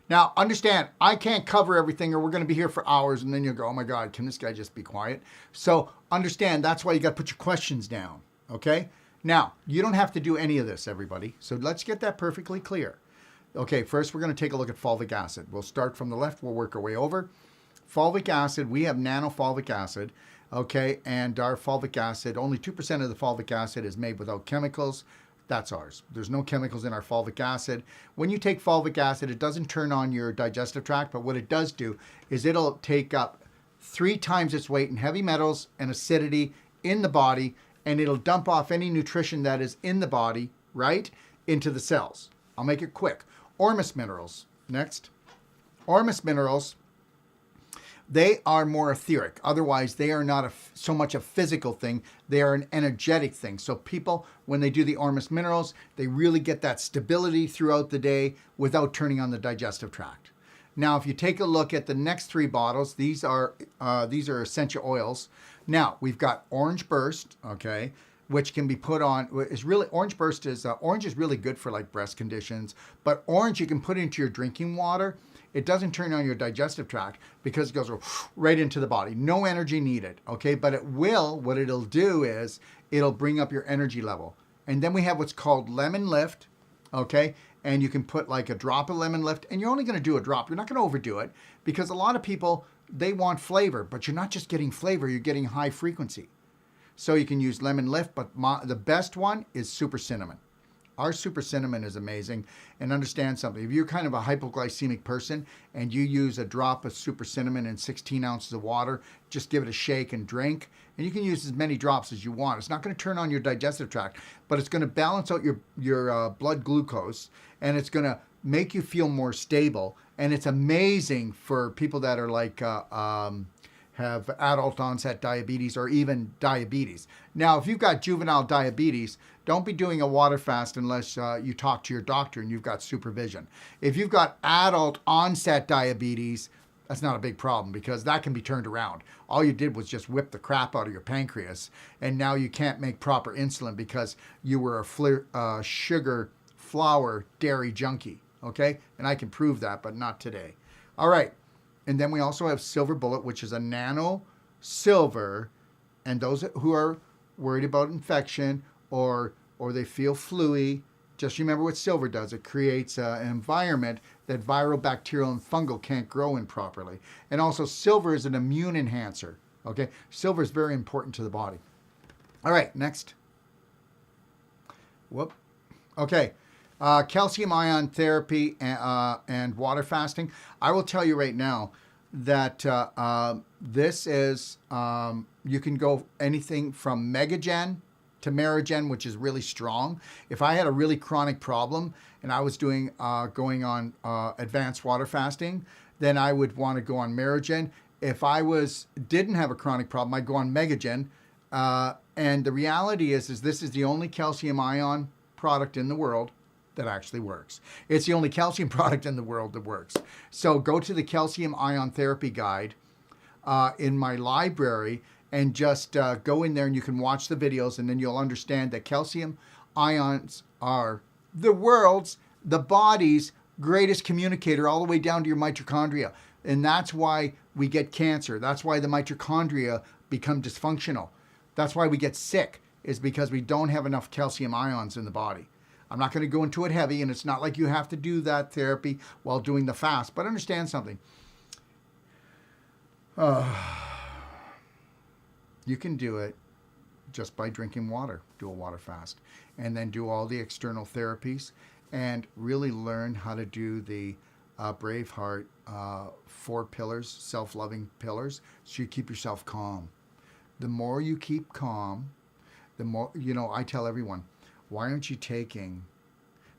Now, understand, I can't cover everything or we're going to be here for hours and then you'll go, oh my God, can this guy just be quiet? So understand, that's why you got to put your questions down, okay? Now, you don't have to do any of this, everybody. So let's get that perfectly clear. Okay, first we're going to take a look at fulvic acid. We'll start from the left, we'll work our way over. Fulvic acid, we have nanofulvic acid, okay, and our fulvic acid, only 2% of the fulvic acid is made without chemicals. That's ours. There's no chemicals in our fulvic acid. When you take fulvic acid, it doesn't turn on your digestive tract, but what it does do is it'll take up 3 times its weight in heavy metals and acidity in the body, and it'll dump off any nutrition that is in the body, right, into the cells. I'll make it quick. Ormus minerals, next. Ormus minerals, they are more etheric. Otherwise, they are not so much a physical thing. They are an energetic thing. So people, when they do the Ormus minerals, they really get that stability throughout the day without turning on the digestive tract. Now, if you take a look at the next 3 bottles, these are essential oils. Now, we've got Orange Burst, okay, which can be put on. Orange Burst is, orange is really good for like breast conditions, but orange you can put into your drinking water. It doesn't turn on your digestive tract because it goes right into the body. No energy needed, okay? But what it'll do is it'll bring up your energy level. And then we have what's called Lemon Lift, okay? And you can put like a drop of Lemon Lift, and you're only gonna do a drop. You're not gonna overdo it because a lot of people, they want flavor, but you're not just getting flavor, you're getting high frequency. So you can use Lemon Lift, but the best one is Super Cinnamon. Our Super Cinnamon is amazing. And understand something. If you're kind of a hypoglycemic person and you use a drop of Super Cinnamon in 16 ounces of water, just give it a shake and drink. And you can use as many drops as you want. It's not going to turn on your digestive tract, but it's going to balance out your blood glucose, and it's going to make you feel more stable. And it's amazing for people that are like have adult onset diabetes or even diabetes. Now, if you've got juvenile diabetes, don't be doing a water fast unless you talk to your doctor and you've got supervision. If you've got adult onset diabetes, that's not a big problem because that can be turned around. All you did was just whip the crap out of your pancreas, and now you can't make proper insulin because you were a sugar, flour, dairy junkie, okay? And I can prove that, but not today. All right. And then we also have Silver Bullet, which is a nano silver. And those who are worried about infection or they feel fluey, just remember what silver does. It creates an environment that viral, bacterial, and fungal can't grow in properly. And also silver is an immune enhancer. Okay, silver is very important to the body. All right, next. Whoop. Okay. Calcium ion therapy and water fasting. I will tell you right now that this is, you can go anything from Megagen to Merigen, which is really strong. If I had a really chronic problem and I was going on advanced water fasting, then I would want to go on Merigen. If I didn't have a chronic problem, I'd go on Megagen. And the reality is this is the only calcium ion product in the world that actually works. It's the only calcium product in the world that works. So go to the calcium ion therapy guide in my library and just go in there and you can watch the videos, and then you'll understand that calcium ions are the body's greatest communicator all the way down to your mitochondria. And that's why we get cancer. That's why the mitochondria become dysfunctional. That's why we get sick. is because we don't have enough calcium ions in the body. I'm not going to go into it heavy, and it's not like you have to do that therapy while doing the fast. But understand something. You can do it just by drinking water. Do a water fast. And then do all the external therapies and really learn how to do the Braveheart 4 pillars, self-loving pillars, so you keep yourself calm. The more you keep calm, the more, I tell everyone, why aren't you taking,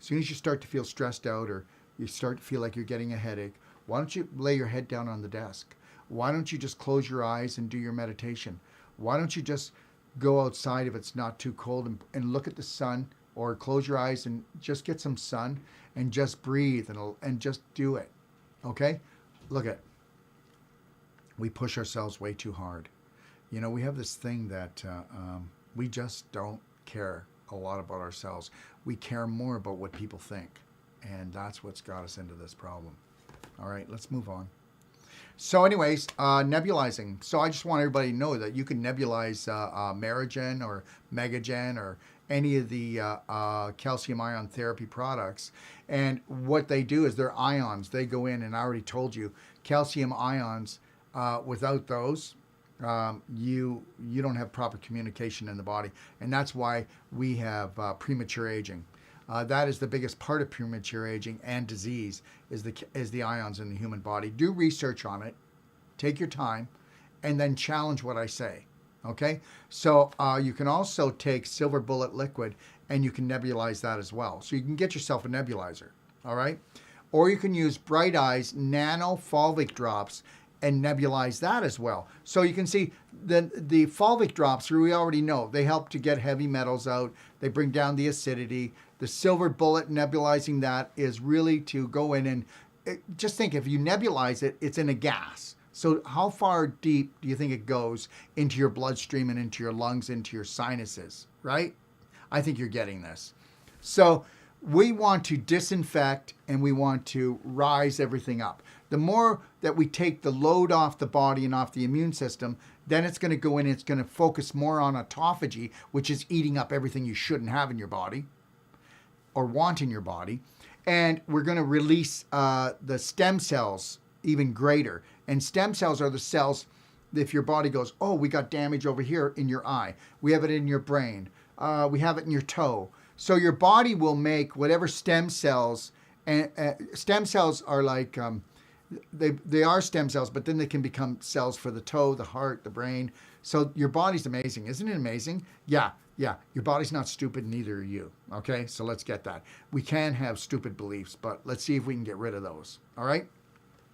as soon as you start to feel stressed out or you start to feel like you're getting a headache, why don't you lay your head down on the desk? Why don't you just close your eyes and do your meditation? Why don't you just go outside if it's not too cold and look at the sun, or close your eyes and just get some sun and just breathe and just do it, okay? Look at, we push ourselves way too hard. We have this thing that we just don't care a lot about ourselves. We care more about what people think, and that's what's got us into this problem. All right, let's move on. So anyways, nebulizing. So I just want everybody to know that you can nebulize Merigen or Megagen or any of the calcium ion therapy products. And what they do is they're ions. They go in, and I already told you, calcium ions, without those, you don't have proper communication in the body. And that's why we have premature aging. That is the biggest part of premature aging and disease is the ions in the human body. Do research on it, take your time, and then challenge what I say. Okay, so you can also take silver bullet liquid and you can nebulize that as well. So you can get yourself a nebulizer. All right, or you can use Bright Eyes nano fulvic drops and nebulize that as well. So you can see the fulvic drops, we already know they help to get heavy metals out. They bring down the acidity. The silver bullet, nebulizing that is really to go in and just think, if you nebulize it, it's in a gas. So how far deep do you think it goes into your bloodstream and into your lungs, into your sinuses, right? I think you're getting this. So we want to disinfect and we want to rise everything up. The more that we take the load off the body and off the immune system, then it's going to go in, it's going to focus more on autophagy, which is eating up everything you shouldn't have in your body or want in your body. And we're going to release the stem cells even greater. And stem cells are the cells, if your body goes, oh, we got damage over here in your eye. We have it in your brain. We have it in your toe. So your body will make whatever stem cells, and stem cells are like, they are stem cells, but then they can become cells for the toe, the heart, the brain. So your body's amazing. Isn't it amazing? Yeah. Your body's not stupid, neither are you. Okay, so let's get that. We can have stupid beliefs, but let's see if we can get rid of those. All right?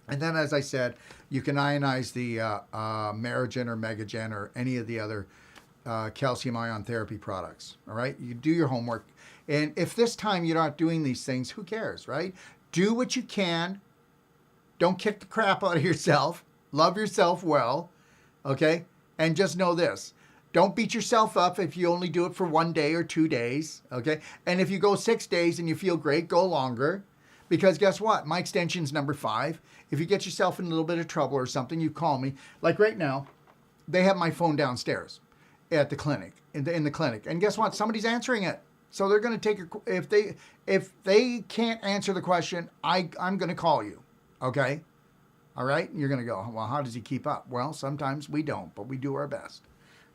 And then, as I said, you can ionize the Merigen or Megagen or any of the other calcium ion therapy products. All right? You do your homework. And if this time you're not doing these things, who cares, right? Do what you can. Don't kick the crap out of yourself. Love yourself well. Okay? And just know this. Don't beat yourself up if you only do it for 1 day or 2 days. Okay? And if you go 6 days and you feel great, go longer. Because guess what? My extension's number 5. If you get yourself in a little bit of trouble or something, you call me. Like right now, they have my phone downstairs at the clinic, in the clinic. And guess what? Somebody's answering it. So they're going to take if they can't answer the question, I'm going to call you. Okay? All right? You're going to go, well, how does he keep up? Well, sometimes we don't, but we do our best.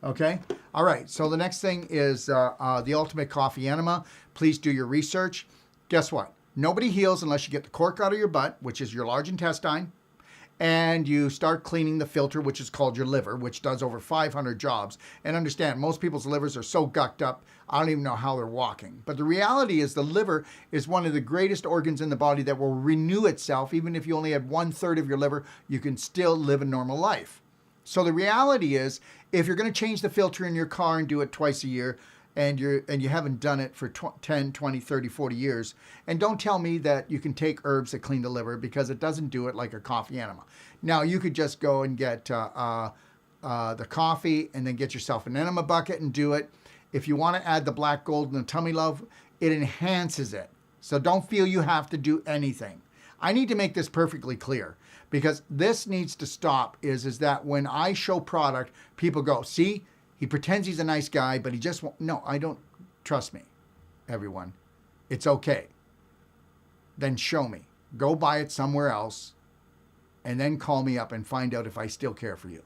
Okay? All right. So the next thing is the Ultimate Coffee Enema. Please do your research. Guess what? Nobody heals unless you get the cork out of your butt, which is your large intestine, and you start cleaning the filter, which is called your liver, which does over 500 jobs. And understand, most people's livers are so gucked up, I don't even know how they're walking. But the reality is the liver is one of the greatest organs in the body that will renew itself. Even if you only had 1/3 of your liver, you can still live a normal life. So the reality is, if you're going to change the filter in your car and do it twice a year, and you haven't done it for 10, 20, 30, 40 years. And don't tell me that you can take herbs that clean the liver, because it doesn't do it like a coffee enema. Now, you could just go and get the coffee and then get yourself an enema bucket and do it. If you want to add the black gold and the tummy love, it enhances it. So don't feel you have to do anything. I need to make this perfectly clear, because this needs to stop is that when I show product, people go, see, He pretends he's a nice guy, but he just won't. No, I don't. Trust me, everyone. It's okay. Then show me. Go buy it somewhere else and then call me up and find out if I still care for you.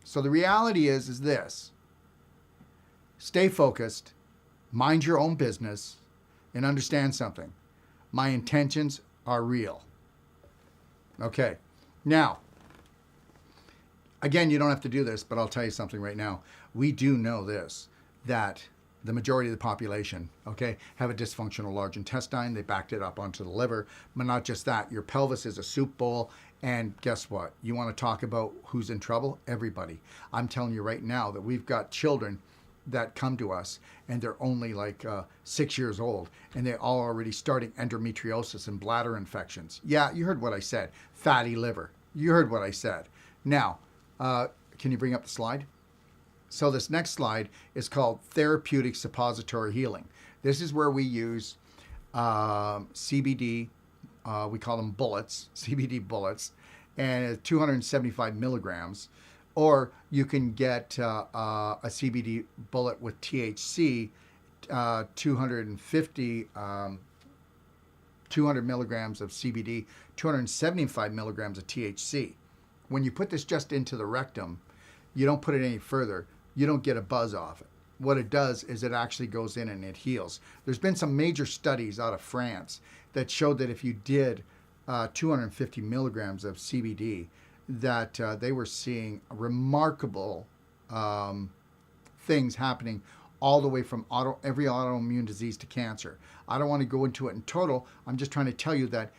So the reality is this. Stay focused, mind your own business, and understand something. My intentions are real. Okay. Now, again, you don't have to do this, but I'll tell you something right now. We do know this, that the majority of the population, okay, have a dysfunctional large intestine. They backed it up onto the liver. But not just that, your pelvis is a soup bowl. And guess what? You want to talk about who's in trouble? Everybody. I'm telling you right now that we've got children that come to us and they're only like 6 years old and they're all already starting endometriosis and bladder infections. Yeah, you heard what I said. Fatty liver. You heard what I said. Now, can you bring up the slide? So this next slide is called Therapeutic Suppository Healing. This is where we use CBD, we call them bullets, CBD bullets, and 275 milligrams. Or you can get a CBD bullet with THC, 200 milligrams of CBD, 275 milligrams of THC. When you put this just into the rectum, you don't put it any further, you don't get a buzz off it. What it does is it actually goes in and it heals. There's been some major studies out of France that showed that if you did 250 milligrams of CBD, that they were seeing remarkable things happening all the way from every autoimmune disease to cancer. I don't want to go into it in total. I'm just trying to tell you that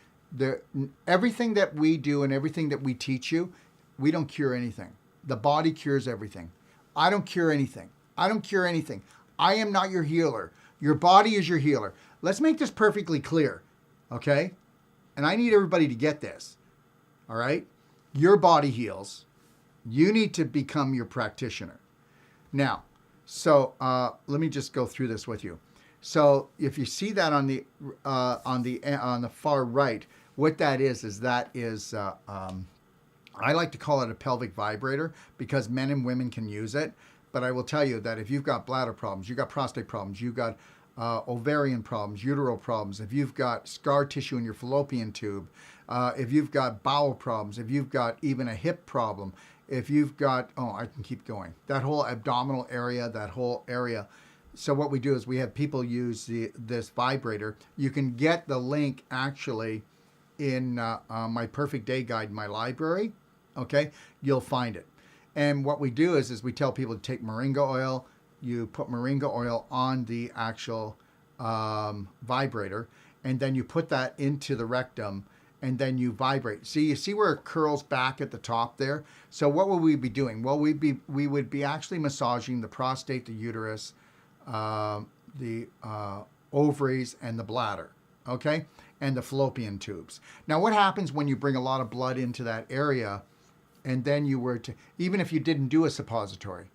everything that we do and everything that we teach you, we don't cure anything. The body cures everything. I don't cure anything. I don't cure anything. I am not your healer. Your body is your healer. Let's make this perfectly clear, okay? And I need everybody to get this, all right? Your body heals. You need to become your practitioner. Now, so let me just go through this with you. So if you see that on the far right, what that is I like to call it a pelvic vibrator because men and women can use it. But I will tell you that if you've got bladder problems, you've got prostate problems, you've got ovarian problems, uteral problems, if you've got scar tissue in your fallopian tube, if you've got bowel problems, if you've got even a hip problem, if you've got, I can keep going, that whole abdominal area, that whole area. So what we do is we have people use this vibrator. You can get the link actually in my Perfect Day Guide in my library. Okay, you'll find it. And what we do is we tell people to take moringa oil. You put moringa oil on the actual vibrator, and then you put that into the rectum, and then you vibrate. See, you see where it curls back at the top there? So what will we be doing? Well, we would be actually massaging the prostate, the uterus, the ovaries, and the bladder, okay? And the fallopian tubes. Now, what happens when you bring a lot of blood into that area, and then you were to, even if you didn't do a suppository,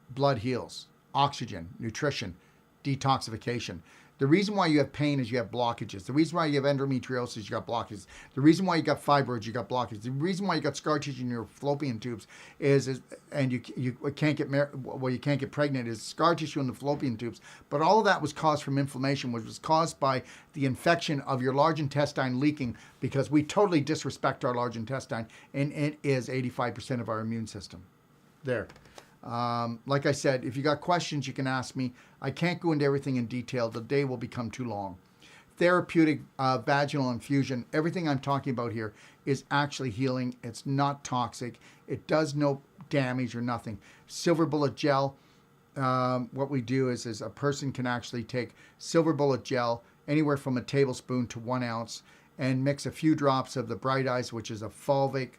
blood heals, oxygen, nutrition, detoxification. The reason why you have pain is you have blockages. The reason why you have endometriosis, you got blockages. The reason why you got fibroids, you got blockages. The reason why you got scar tissue in your fallopian tubes is and you can't get you can't get pregnant is scar tissue in the fallopian tubes. But all of that was caused from inflammation, which was caused by the infection of your large intestine leaking, because we totally disrespect our large intestine, and it is 85% of our immune system. There. Like I said, if you got questions, you can ask me. I can't go into everything in detail. The day will become too long. Therapeutic vaginal infusion. Everything I'm talking about here is actually healing. It's not toxic. It does no damage or nothing. Silver bullet gel. What we do is a person can actually take silver bullet gel, anywhere from a tablespoon to 1 ounce, and mix a few drops of the Bright Eyes, which is a fulvic,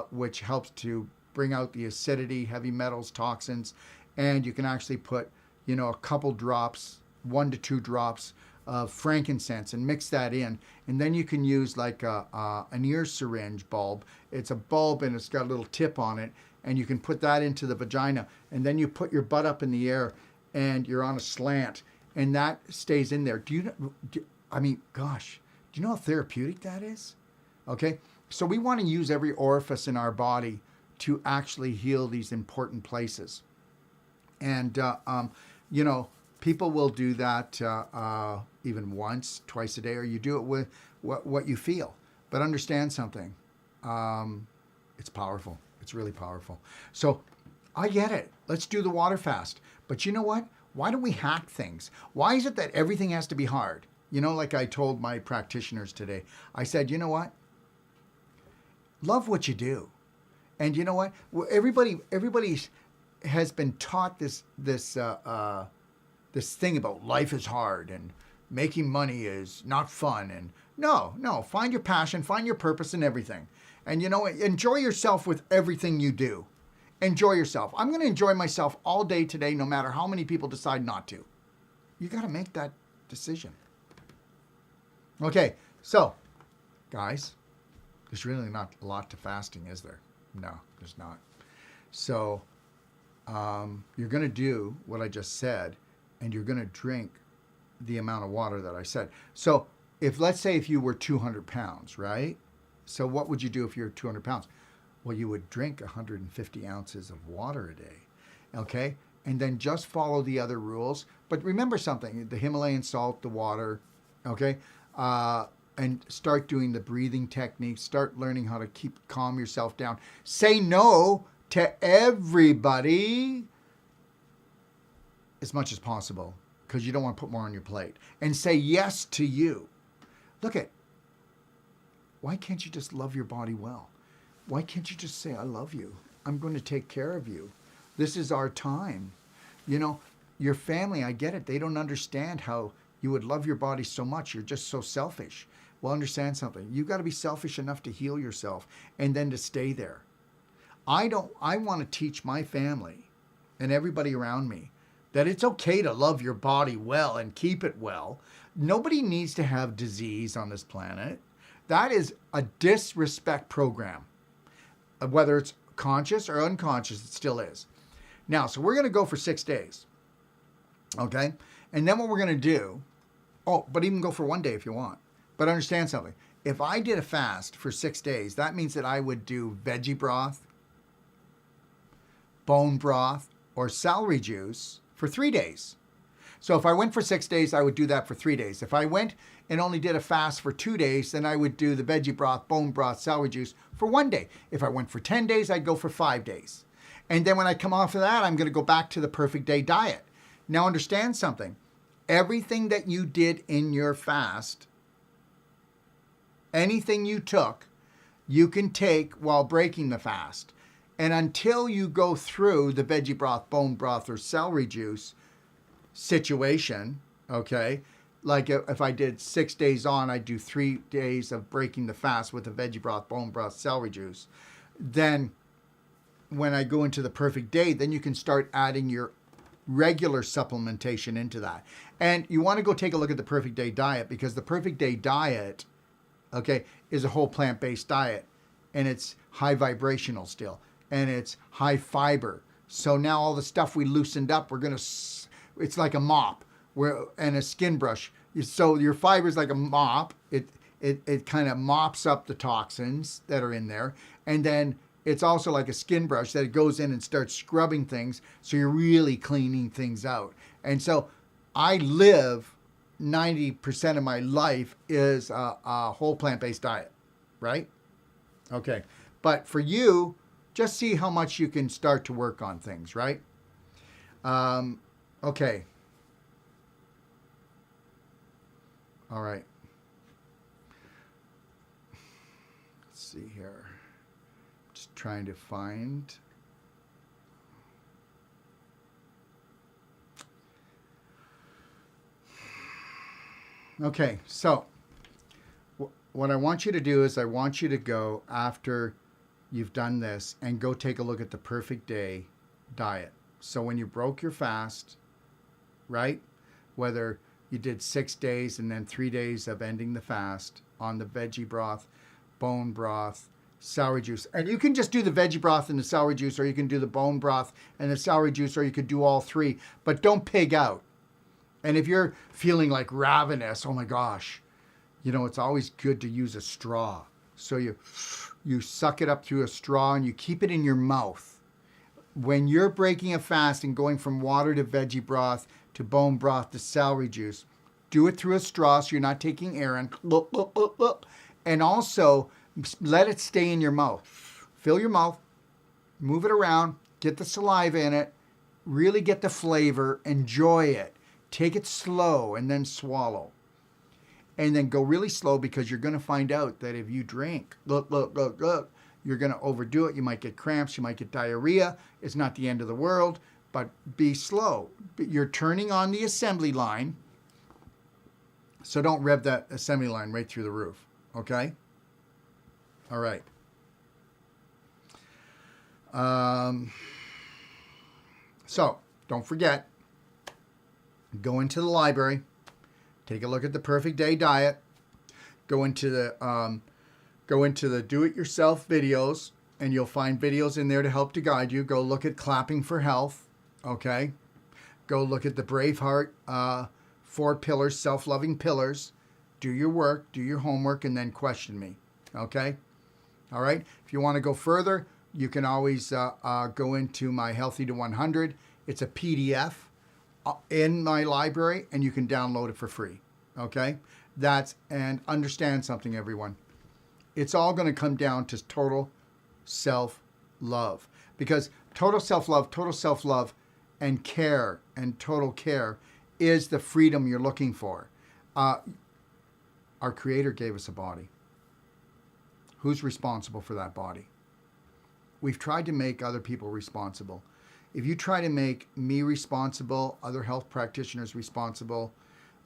which helps to bring out the acidity, heavy metals, toxins, and you can actually put, a couple drops, 1 to 2 drops of frankincense and mix that in, and then you can use like an ear syringe bulb. It's a bulb and it's got a little tip on it, and you can put that into the vagina, and then you put your butt up in the air, and you're on a slant, and that stays in there. Do you know how therapeutic that is? Okay, so we want to use every orifice in our body to actually heal these important places. And, you know, people will do that even once, twice a day, or you do it with what you feel. But understand something. It's powerful. It's really powerful. So I get it. Let's do the water fast. But you know what? Why don't we hack things? Why is it that everything has to be hard? You know, like I told my practitioners today, I said, you know what? Love what you do. And you know what? Well, everybody has been taught this thing about life is hard and making money is not fun. And no, find your passion, find your purpose in everything. And you know, enjoy yourself with everything you do. Enjoy yourself. I'm going to enjoy myself all day today, no matter how many people decide not to. You got to make that decision. Okay, so guys, there's really not a lot to fasting, is there? No, there's not. So you're going to do what I just said, and you're going to drink the amount of water that I said. So let's say if you were 200 pounds, right? So what would you do if you're 200 pounds? Well, you would drink 150 ounces of water a day, okay? And then just follow the other rules. But remember something, the Himalayan salt, the water, okay? And start doing the breathing techniques. Start learning how to calm yourself down. Say no to everybody as much as possible because you don't want to put more on your plate. And say yes to you. Look at, why can't you just love your body well? Why can't you just say, I love you. I'm going to take care of you. This is our time. You know, your family, I get it. They don't understand how you would love your body so much. You're just so selfish. Well, understand something. You've got to be selfish enough to heal yourself and then to stay there. I want to teach my family and everybody around me that it's okay to love your body well and keep it well. Nobody needs to have disease on this planet. That is a disrespect program. Whether it's conscious or unconscious, it still is. Now, so we're going to go for 6 days. Okay? And then what we're going to do, but even go for 1 day if you want. But understand something. If I did a fast for 6 days, that means that I would do veggie broth, bone broth, or celery juice for 3 days. So if I went for 6 days, I would do that for 3 days. If I went and only did a fast for 2 days, then I would do the veggie broth, bone broth, celery juice for 1 day. If I went for 10 days, I'd go for 5 days. And then when I come off of that, I'm going to go back to the perfect day diet. Now understand something. Everything that you did in your fast, anything you took, you can take while breaking the fast. And until you go through the veggie broth, bone broth, or celery juice situation, okay, like if I did 6 days on, I'd do 3 days of breaking the fast with the veggie broth, bone broth, celery juice. Then when I go into the perfect day, then you can start adding your regular supplementation into that. And you want to go take a look at the perfect day diet, because the perfect day diet, okay, is a whole plant-based diet, and it's high vibrational still, and it's high fiber. So now all the stuff we loosened up, it's like a mop and a skin brush. So your fiber is like a mop. It kind of mops up the toxins that are in there. And then it's also like a skin brush that it goes in and starts scrubbing things. So you're really cleaning things out. And so I live 90% of my life is a whole plant-based diet, right? Okay. But for you, just see how much you can start to work on things, right? Okay. All right. Let's see here. Just trying to find. Okay, so what I want you to do is I want you to go after you've done this and go take a look at the perfect day diet. So when you broke your fast, right? Whether you did 6 days and then 3 days of ending the fast on the veggie broth, bone broth, celery juice. And you can just do the veggie broth and the celery juice, or you can do the bone broth and the celery juice, or you could do all three. But don't pig out. And if you're feeling like ravenous, oh my gosh, you know, it's always good to use a straw. So you suck it up through a straw and you keep it in your mouth. When you're breaking a fast and going from water to veggie broth to bone broth to celery juice, do it through a straw so you're not taking air in. And also let it stay in your mouth. Fill your mouth, move it around, get the saliva in it, really get the flavor, enjoy it. Take it slow and then swallow. And then go really slow, because you're going to find out that if you drink, you're going to overdo it. You might get cramps, you might get diarrhea. It's not the end of the world, but be slow. You're turning on the assembly line, so don't rev that assembly line right through the roof, okay? All right. So don't forget, go into the library, take a look at the Perfect Day Diet, go into the do-it-yourself videos, and you'll find videos in there to help to guide you. Go look at Clapping for Health, okay? Go look at the Braveheart 4 pillars, self-loving pillars. Do your work, do your homework, and then question me, okay? All right? If you want to go further, you can always go into my Healthy to 100. It's a PDF in my library, and you can download it for free, okay? And understand something, everyone. It's all going to come down to total self-love, because total self-love and care and total care is the freedom you're looking for. Our Creator gave us a body. Who's responsible for that body? We've tried to make other people responsible. If you try to make me responsible, other health practitioners responsible,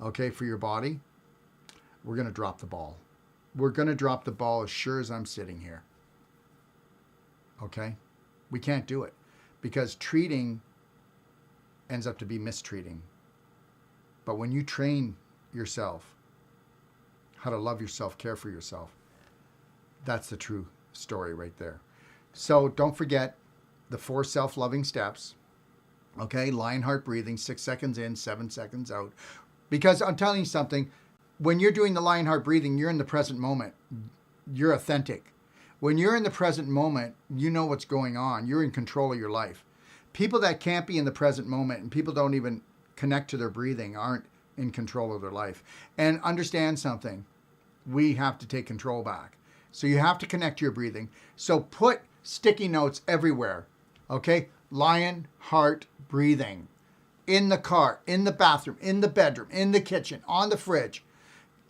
okay, for your body, we're going to drop the ball. We're going to drop the ball as sure as I'm sitting here. Okay? We can't do it, because treating ends up to be mistreating. But when you train yourself how to love yourself, care for yourself, that's the true story right there. So don't forget the 4 self-loving steps. Okay? Lionheart breathing, 6 seconds in, 7 seconds out. Because I'm telling you something, when you're doing the Lionheart breathing, you're in the present moment. You're authentic. When you're in the present moment, you know what's going on. You're in control of your life. People that can't be in the present moment, and people don't even connect to their breathing, aren't in control of their life. And understand something. We have to take control back. So you have to connect to your breathing. So put sticky notes everywhere. Okay? Lionheart breathing. In the car, in the bathroom, in the bedroom, in the kitchen, on the fridge.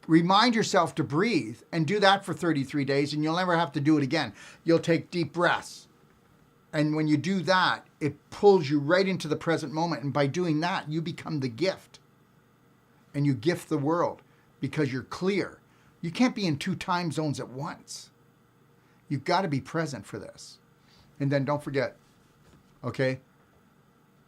Remind yourself to breathe, and do that for 33 days, and you'll never have to do it again. You'll take deep breaths. And when you do that, it pulls you right into the present moment. And by doing that, you become the gift. And you gift the world, because you're clear. You can't be in 2 time zones at once. You've got to be present for this. And then don't forget, okay,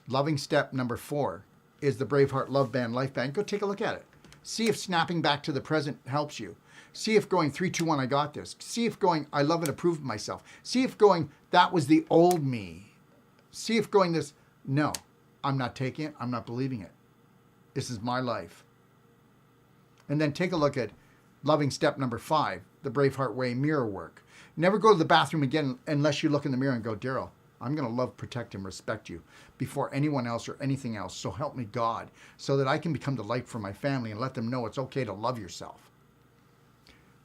loving step number 4 is the Braveheart Love Band Life Band. Go take a look at it. See if snapping back to the present helps you. See if going 3, 2, 1, I got this. See if going, I love and approve of myself. See if going, that was the old me. See if going this, no, I'm not taking it. I'm not believing it. This is my life. And then take a look at loving step number 5, the Braveheart Way mirror work. Never go to the bathroom again unless you look in the mirror and go, Daryl, I'm going to love, protect, and respect you before anyone else or anything else. So help me God, so that I can become the light for my family and let them know it's okay to love yourself.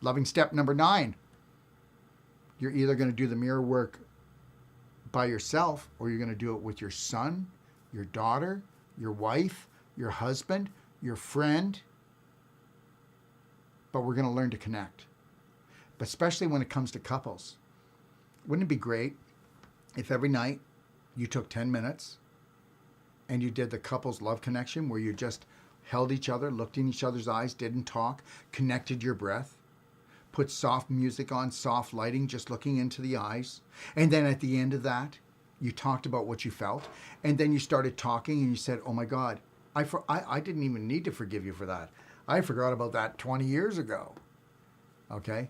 Loving step number 9. You're either going to do the mirror work by yourself, or you're going to do it with your son, your daughter, your wife, your husband, your friend. But we're going to learn to connect. But especially when it comes to couples. Wouldn't it be great if every night you took 10 minutes and you did the couple's love connection, where you just held each other, looked in each other's eyes, didn't talk, connected your breath, put soft music on, soft lighting, just looking into the eyes. And then at the end of that, you talked about what you felt. And then you started talking and you said, oh my God, I didn't even need to forgive you for that. I forgot about that 20 years ago. Okay?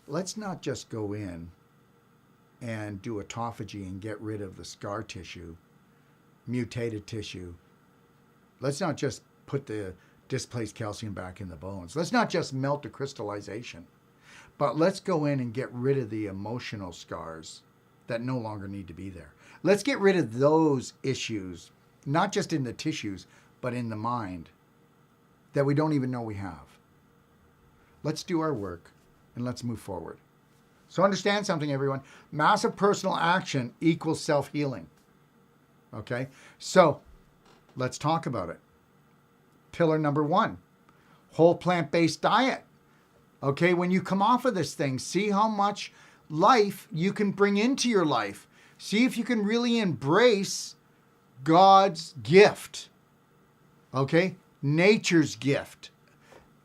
Let's not just go in and do autophagy and get rid of the scar tissue, mutated tissue. Let's not just put the displaced calcium back in the bones. Let's not just melt the crystallization, but let's go in and get rid of the emotional scars that no longer need to be there. Let's get rid of those issues, not just in the tissues, but in the mind that we don't even know we have. Let's do our work and let's move forward. So understand something, everyone. Massive personal action equals self-healing. Okay? So let's talk about it. Pillar number 1, whole plant-based diet. Okay? When you come off of this thing, see how much life you can bring into your life. See if you can really embrace God's gift. Okay? Nature's gift.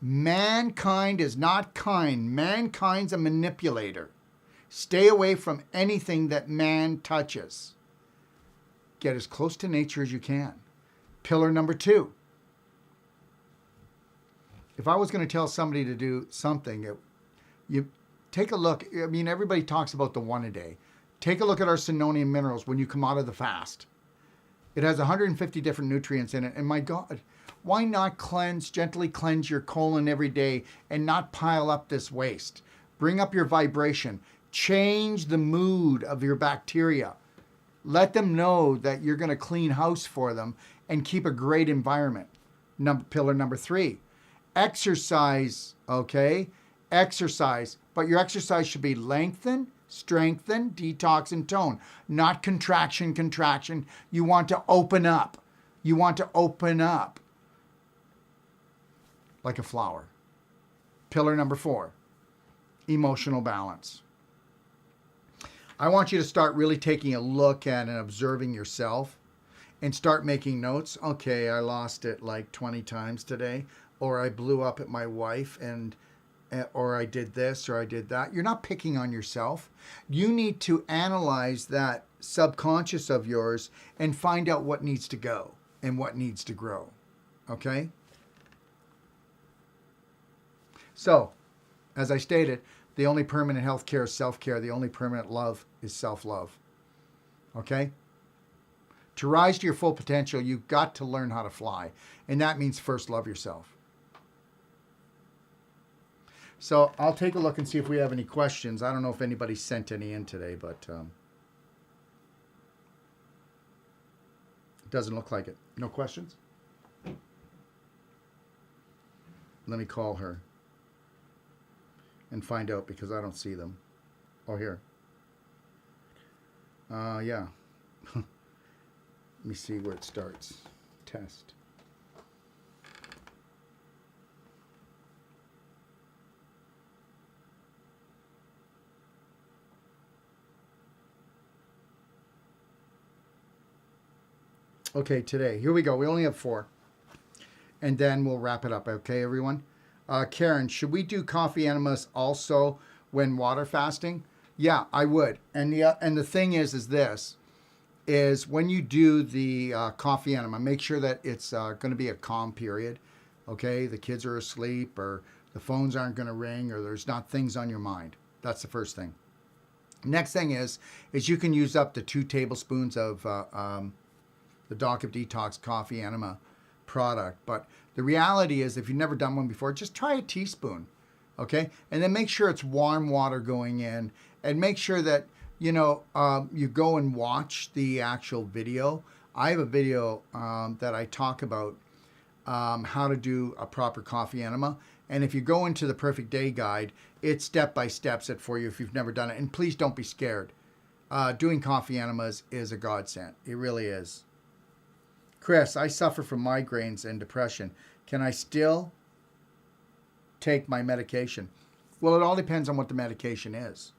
Mankind is not kind. Mankind's a manipulator. Stay away from anything that man touches. Get as close to nature as you can. Pillar number 2. If I was going to tell somebody to do something, you take a look. I mean, everybody talks about the 1 a day. Take a look at our Synonium minerals when you come out of the fast. It has 150 different nutrients in it. And my God, why not gently cleanse your colon every day and not pile up this waste? Bring up your vibration. Change the mood of your bacteria. Let them know that you're going to clean house for them and keep a great environment. Pillar number 3, exercise, okay? Exercise. But your exercise should be lengthen, strengthen, detox, and tone. Not contraction. You want to open up. You want to open up like a flower. Pillar number 4, emotional balance. I want you to start really taking a look at and observing yourself and start making notes. Okay, I lost it like 20 times today, or I blew up at my wife, or I did this, or I did that. You're not picking on yourself. You need to analyze that subconscious of yours and find out what needs to go and what needs to grow. Okay? So, as I stated, the only permanent health care is self-care. The only permanent love is self-love. Okay? To rise to your full potential, you've got to learn how to fly. And that means first love yourself. So I'll take a look and see if we have any questions. I don't know if anybody sent any in today, but it doesn't look like it. No questions? Let me call her and find out because I don't see them. Oh, here. Yeah. Let me see where it starts. Test. Okay, today. Here we go. We only have 4. And then we'll wrap it up. Okay, everyone? Karen, should we do coffee enemas also when water fasting? Yeah, I would. And the thing is this, is when you do the coffee enema, make sure that it's going to be a calm period. Okay, the kids are asleep, or the phones aren't going to ring, or there's not things on your mind. That's the first thing. Next thing is you can use up to 2 tablespoons of the Doc of Detox coffee enema product. But the reality is, if you've never done one before, just try a teaspoon, okay? And then make sure it's warm water going in, and make sure that, you go and watch the actual video. I have a video that I talk about how to do a proper coffee enema. And if you go into the Perfect Day Guide, it's step-by-steps it for you if you've never done it. And please don't be scared. Doing coffee enemas is a godsend. It really is. Chris, I suffer from migraines and depression. Can I still take my medication? Well, it all depends on what the medication is.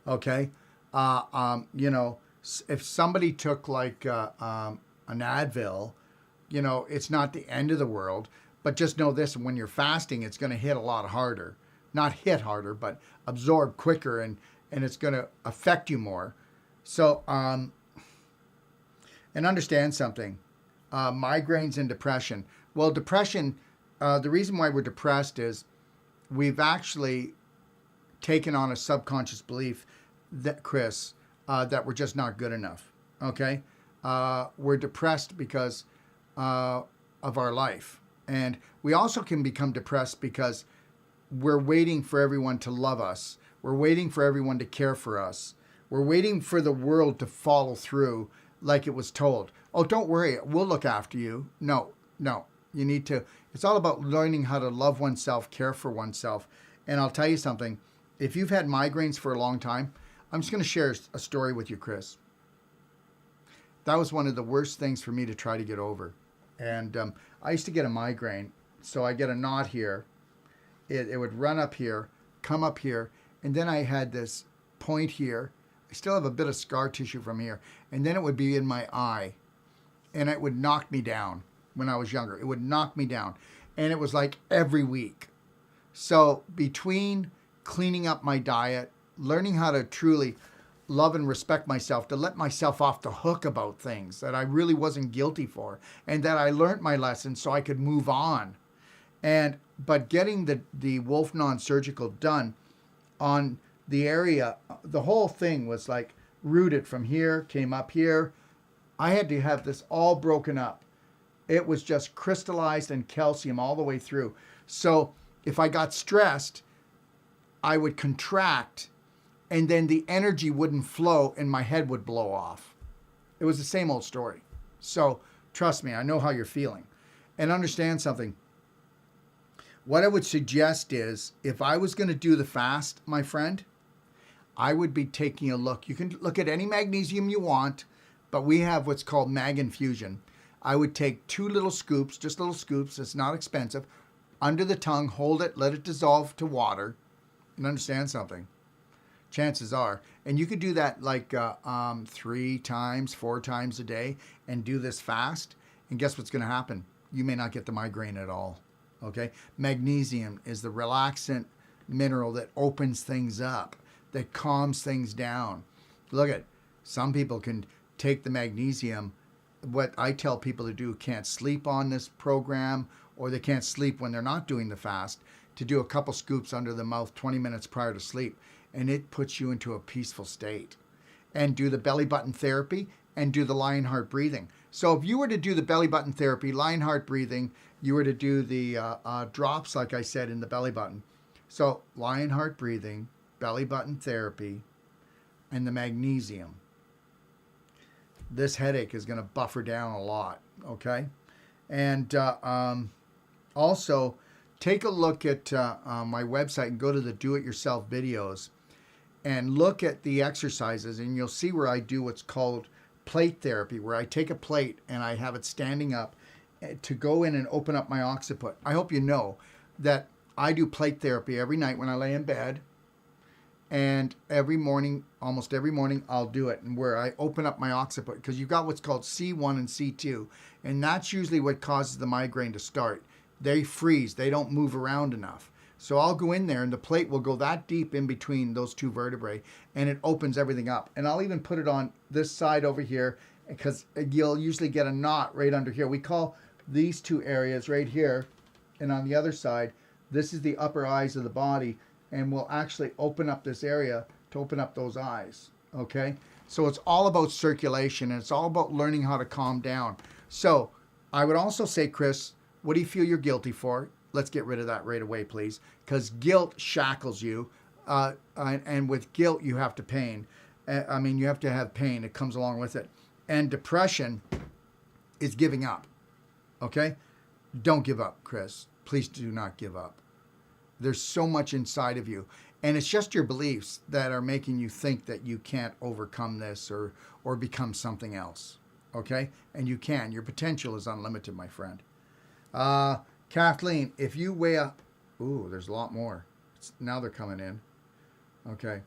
Okay? If somebody took like an Advil, it's not the end of the world. But just know this, when you're fasting, it's going to hit a lot harder. Not hit harder, but absorb quicker, and it's going to affect you more. So, and understand something. Migraines and depression. Well, depression, the reason why we're depressed is we've actually taken on a subconscious belief that, Chris, that we're just not good enough. Okay? We're depressed because of our life. And we also can become depressed because we're waiting for everyone to love us. We're waiting for everyone to care for us. We're waiting for the world to follow through like it was told. Oh, don't worry, we'll look after you. No, no. You need to, it's all about learning how to love oneself, care for oneself. And I'll tell you something, if you've had migraines for a long time, I'm just going to share a story with you, Chris. That was one of the worst things for me to try to get over. And I used to get a migraine. So I get a knot here. It would run up here, come up here. And then I had this point here. I still have a bit of scar tissue from here. And then it would be in my eye. And it would knock me down when I was younger. It would knock me down. And it was like every week. So between cleaning up my diet, learning how to truly love and respect myself, to let myself off the hook about things that I really wasn't guilty for, and that I learned my lesson so I could move on. But getting the Wolfe Non-Surgical done on the area, the whole thing was like rooted from here, came up here. I had to have this all broken up. It was just crystallized and calcium all the way through. So if I got stressed, I would contract, and then the energy wouldn't flow and my head would blow off. It was the same old story. So trust me, I know how you're feeling. And understand something. What I would suggest is, if I was going to do the fast, my friend, I would be taking a look. You can look at any magnesium you want, but we have what's called mag infusion. I would take 2 little scoops, just little scoops, it's not expensive, under the tongue, hold it, let it dissolve to water, and understand something. Chances are, and you could do that like 3 times, 4 times a day, and do this fast, and guess what's going to happen? You may not get the migraine at all, okay? Magnesium is the relaxant mineral that opens things up, that calms things down. Look at, some people can take the magnesium. What I tell people to do, can't sleep on this program, or they can't sleep when they're not doing the fast, to do a couple scoops under the mouth 20 minutes prior to sleep, and it puts you into a peaceful state. And do the belly button therapy, and do the lion heart breathing. So if you were to do the belly button therapy, lion heart breathing, you were to do the drops, like I said, in the belly button. So lion heart breathing, belly button therapy, and the magnesium. This headache is going to buffer down a lot, okay? And also, take a look at my website and go to the do-it-yourself videos and look at the exercises, and you'll see where I do what's called plate therapy, where I take a plate and I have it standing up to go in and open up my occiput. I hope you know that I do plate therapy every night when I lay in bed. And every morning, almost every morning, I'll do it, and where I open up my occiput, because you've got what's called C1 and C2, and that's usually what causes the migraine to start. They freeze, they don't move around enough. So I'll go in there, and the plate will go that deep in between those 2 vertebrae, and it opens everything up. And I'll even put it on this side over here, because you'll usually get a knot right under here. We call these 2 areas right here, and on the other side, this is the upper eyes of the body, and we'll actually open up this area to open up those eyes, okay? So it's all about circulation, and it's all about learning how to calm down. So I would also say, Chris, what do you feel you're guilty for? Let's get rid of that right away, please, because guilt shackles you, and with guilt, you have to pain. I mean, you have to have pain. It comes along with it. And depression is giving up, okay? Don't give up, Chris. Please do not give up. There's so much inside of you. And it's just your beliefs that are making you think that you can't overcome this or become something else. Okay? And you can. Your potential is unlimited, my friend. Kathleen, if you weigh a... Ooh, there's a lot more. Now they're coming in. Okay.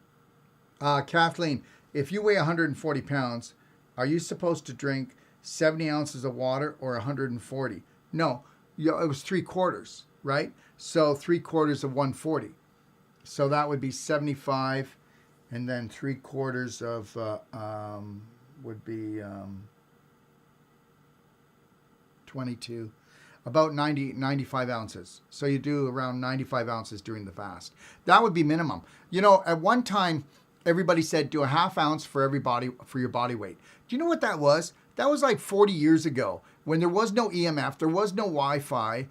Kathleen, if you weigh 140 pounds, are you supposed to drink 70 ounces of water or 140? No. It was 3/4, right? So 3/4 of 140. So that would be 75, and then 3/4 of would be 22, about 95 ounces. So you do around 95 ounces during the fast. That would be minimum. You know, at one time, everybody said do a ½ ounce for your body weight. Do you know what that was? That was like 40 years ago, when there was no EMF, there was no Wi-Fi,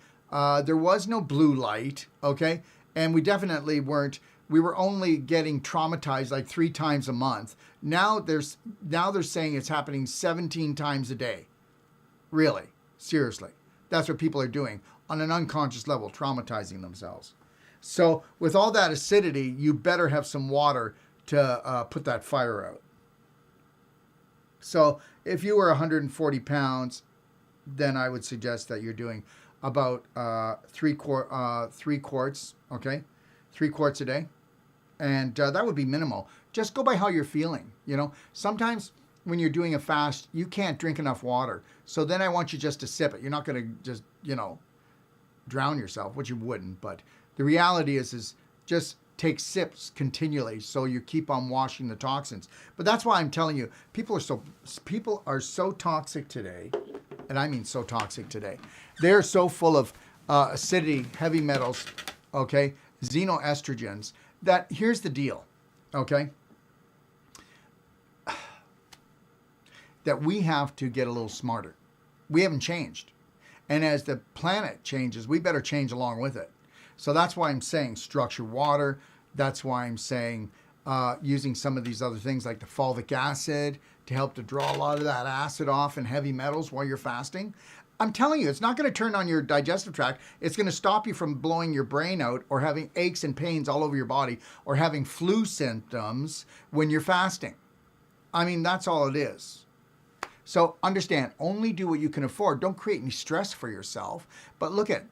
there was no blue light, okay? And we definitely weren't we were only getting traumatized like 3 times a month. Now they're saying it's happening 17 times a day. Really, seriously. That's what people are doing on an unconscious level, traumatizing themselves. So with all that acidity, you better have some water to put that fire out. So if you were 140 pounds, then I would suggest that you're doing about 3 quarts, okay? 3 quarts a day. And that would be minimal. Just go by how you're feeling, you know. Sometimes when you're doing a fast, you can't drink enough water. So then I want you just to sip it. You're not going to just, you know, drown yourself, which you wouldn't. But the reality is just take sips continually so you keep on washing the toxins. But that's why I'm telling you, people are so toxic today, and I mean so toxic today. They're so full of acidity, heavy metals, okay, xenoestrogens, that here's the deal, okay, that we have to get a little smarter. We haven't changed. And as the planet changes, we better change along with it. So that's why I'm saying structured water. That's why I'm saying using some of these other things like the fulvic acid to help to draw a lot of that acid off and heavy metals while you're fasting. I'm telling you, it's not going to turn on your digestive tract. It's going to stop you from blowing your brain out or having aches and pains all over your body or having flu symptoms when you're fasting. I mean, that's all it is. So understand, only do what you can afford. Don't create any stress for yourself. But look at,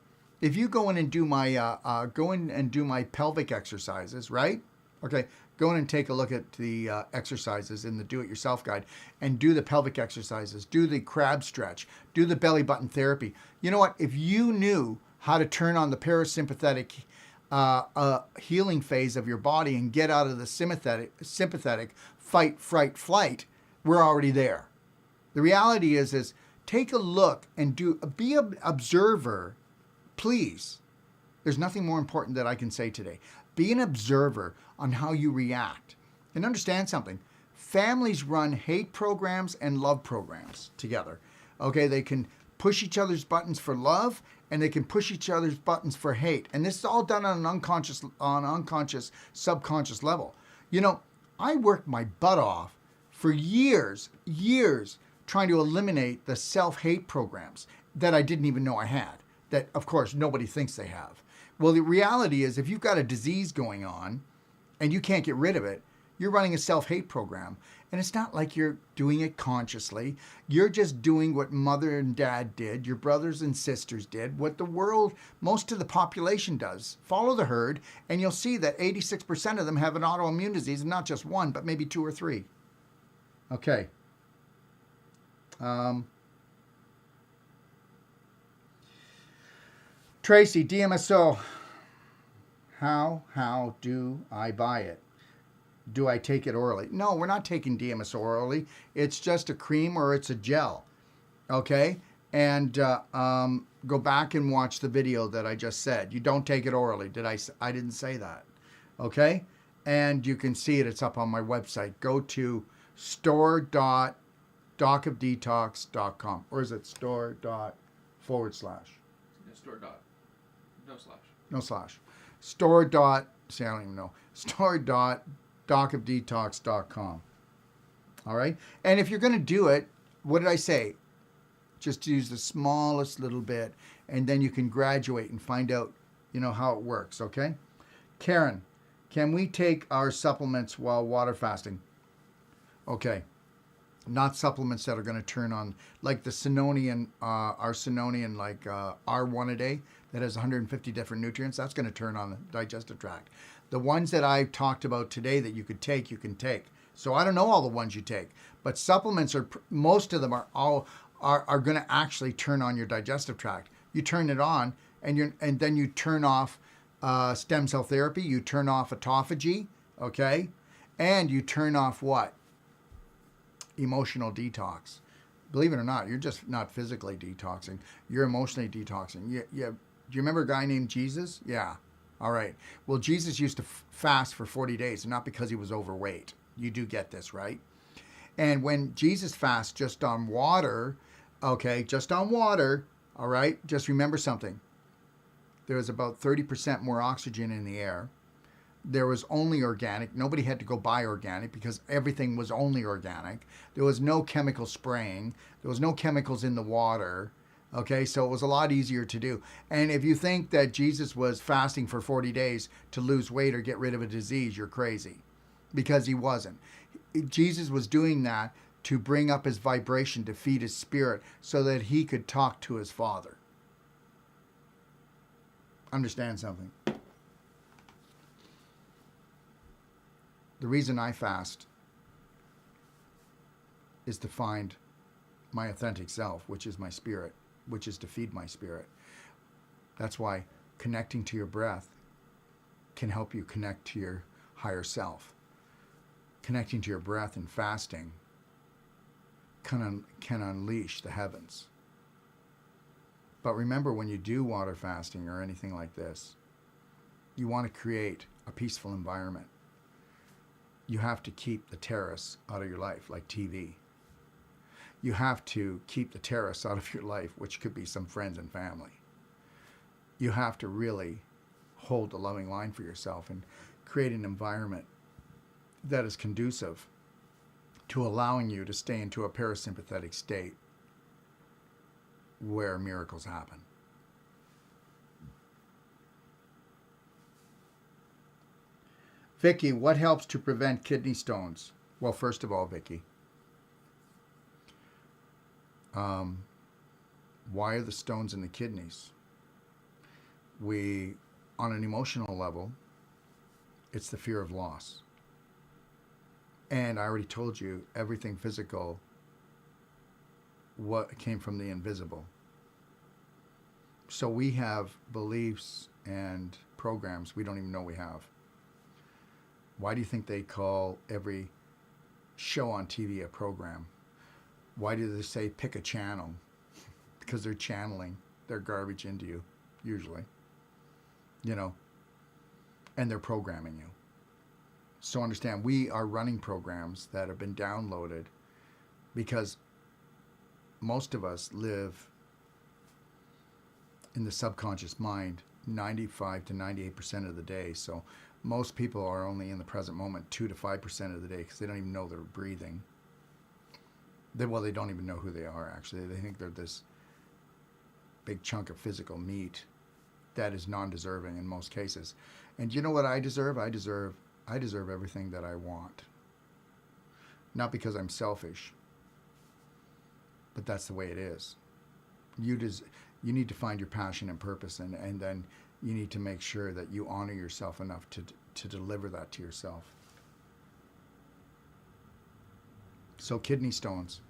if you go in and do my pelvic exercises, right? Okay, go in and take a look at the exercises in the do-it-yourself guide and do the pelvic exercises, do the crab stretch, do the belly button therapy. You know what? If you knew how to turn on the parasympathetic healing phase of your body and get out of the sympathetic fight, fright, flight, we're already there. The reality is take a look and be an observer, please. There's nothing more important that I can say today. Be an observer on how you react. And understand something. Families run hate programs and love programs together. Okay, they can push each other's buttons for love and they can push each other's buttons for hate. And this is all done on an unconscious, subconscious level. You know, I worked my butt off for years, trying to eliminate the self-hate programs that I didn't even know I had. That, of course, nobody thinks they have. Well, the reality is if you've got a disease going on and you can't get rid of it, you're running a self-hate program. And it's not like you're doing it consciously. You're just doing what mother and dad did, your brothers and sisters did, what the world, most of the population does. Follow the herd, and you'll see that 86% of them have an autoimmune disease, and not just one, but maybe 2 or 3. Okay. Tracy, DMSO, how do I buy it? Do I take it orally? No, we're not taking DMSO orally. It's just a cream or it's a gel, okay? And go back and watch the video that I just said. You don't take it orally. I didn't say that, okay? And you can see it. It's up on my website. Go to store.docofdetox.com, or is it store dot / Store dot. No slash. No slash. Store dot, see, I don't even know. Store.docofdetox.com. All right? And if you're going to do it, what did I say? Just use the smallest little bit, and then you can graduate and find out, you know, how it works, okay? Karen, can we take our supplements while water fasting? Okay. Not supplements that are going to turn on, like the Sinonian, our Sinonian, like R1 a day, that has 150 different nutrients. That's going to turn on the digestive tract. The ones that I talked about today that you could take, you can take. So I don't know all the ones you take, but supplements are, most of them are going to actually turn on your digestive tract. You turn it on, and then you turn off stem cell therapy. You turn off autophagy, okay, and you turn off what? Emotional detox. Believe it or not, you're just not physically detoxing. You're emotionally detoxing. Do you remember a guy named Jesus? Yeah. All right. Well, Jesus used to fast for 40 days, and not because he was overweight. You do get this, right? And when Jesus fasts just on water, okay, just on water, all right, just remember something. There's about 30% more oxygen in the air. There was only organic. Nobody had to go buy organic because everything was only organic. There was no chemical spraying. There was no chemicals in the water. Okay, so it was a lot easier to do. And if you think that Jesus was fasting for 40 days to lose weight or get rid of a disease, you're crazy, because he wasn't. Jesus was doing that to bring up his vibration, to feed his spirit so that he could talk to his Father. Understand something. The reason I fast is to find my authentic self, which is my spirit, which is to feed my spirit. That's why connecting to your breath can help you connect to your higher self. Connecting to your breath and fasting can unleash the heavens. But remember, when you do water fasting or anything like this, you want to create a peaceful environment. You have to keep the terrorists out of your life, like TV. You have to keep the terrorists out of your life, which could be some friends and family. You have to really hold a loving line for yourself and create an environment that is conducive to allowing you to stay into a parasympathetic state where miracles happen. Vicky, what helps to prevent kidney stones? Well, first of all, Vicky, why are the stones in the kidneys? On an emotional level, it's the fear of loss. And I already told you, everything physical what came from the invisible. So we have beliefs and programs we don't even know we have. Why do you think they call every show on TV a program? Why do they say pick a channel? Because they're channeling their garbage into you, usually. And they're programming you. So understand, we are running programs that have been downloaded because most of us live in the subconscious mind 95 to 98% of the day. So most people are only in the present moment 2 to 5% of the day because they don't even know they're breathing. They don't even know who they are, actually. They think they're this big chunk of physical meat that is non-deserving in most cases. And you know what I deserve? I deserve everything that I want. Not because I'm selfish, but that's the way it is. You need to find your passion and purpose, and then you need to make sure that you honor yourself enough to deliver that to yourself. So kidney stones.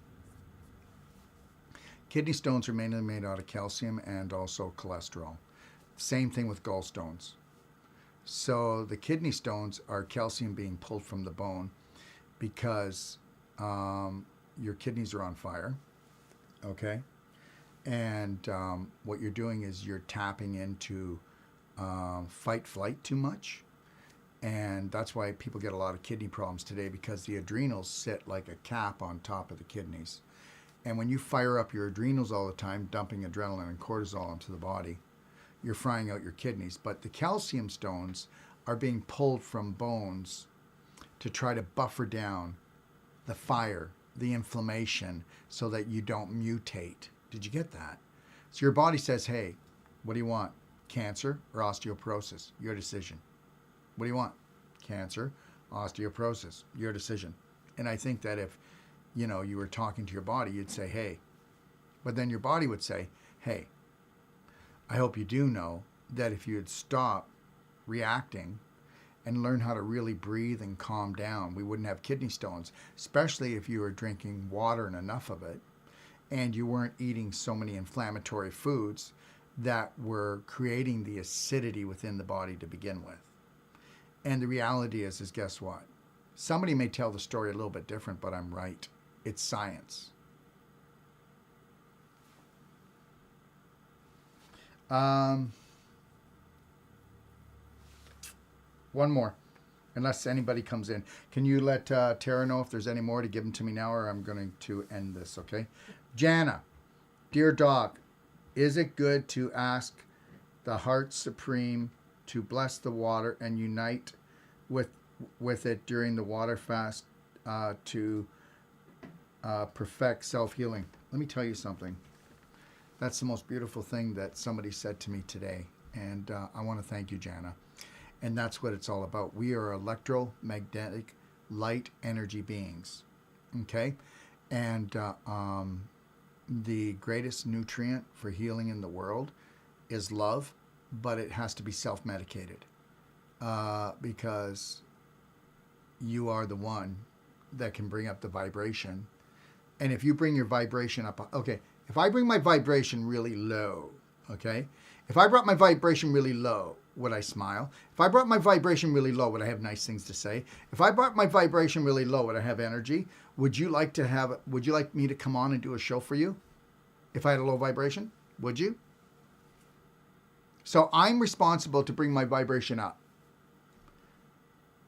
Kidney stones are mainly made out of calcium and also cholesterol. Same thing with gallstones. So the kidney stones are calcium being pulled from the bone because your kidneys are on fire, okay? And what you're doing is you're tapping into fight-flight too much. And that's why people get a lot of kidney problems today, because the adrenals sit like a cap on top of the kidneys. And when you fire up your adrenals all the time, dumping adrenaline and cortisol into the body, you're frying out your kidneys. But the calcium stones are being pulled from bones to try to buffer down the fire, the inflammation, so that you don't mutate. Did you get that? So your body says, hey, what do you want? Cancer or osteoporosis? Your decision. What do you want? Cancer, osteoporosis? Your decision. And I think that if you were talking to your body, you'd say, hey. But then your body would say, hey, I hope you do know that if you would stop reacting and learn how to really breathe and calm down, we wouldn't have kidney stones, especially if you were drinking water and enough of it, and you weren't eating so many inflammatory foods that were creating the acidity within the body to begin with. And the reality is guess what? Somebody may tell the story a little bit different, but I'm right. It's science. One more, unless anybody comes in. Can you let Tara know if there's any more to give them to me now, or I'm going to end this, okay? Jana, dear Doc, is it good to ask the Heart Supreme to bless the water and unite with it during the water fast to perfect self-healing. Let me tell you something. That's the most beautiful thing that somebody said to me today. And I want to thank you, Jana. And that's what it's all about. We are electromagnetic light energy beings. Okay? And the greatest nutrient for healing in the world is love, but it has to be self-medicated because you are the one that can bring up the vibration. And if you bring your vibration up, okay, if I bring my vibration really low, okay, if I brought my vibration really low, would I smile? If I brought my vibration really low, would I have nice things to say? If I brought my vibration really low, would I have energy? Would you like me to come on and do a show for you? If I had a low vibration, would you? So I'm responsible to bring my vibration up.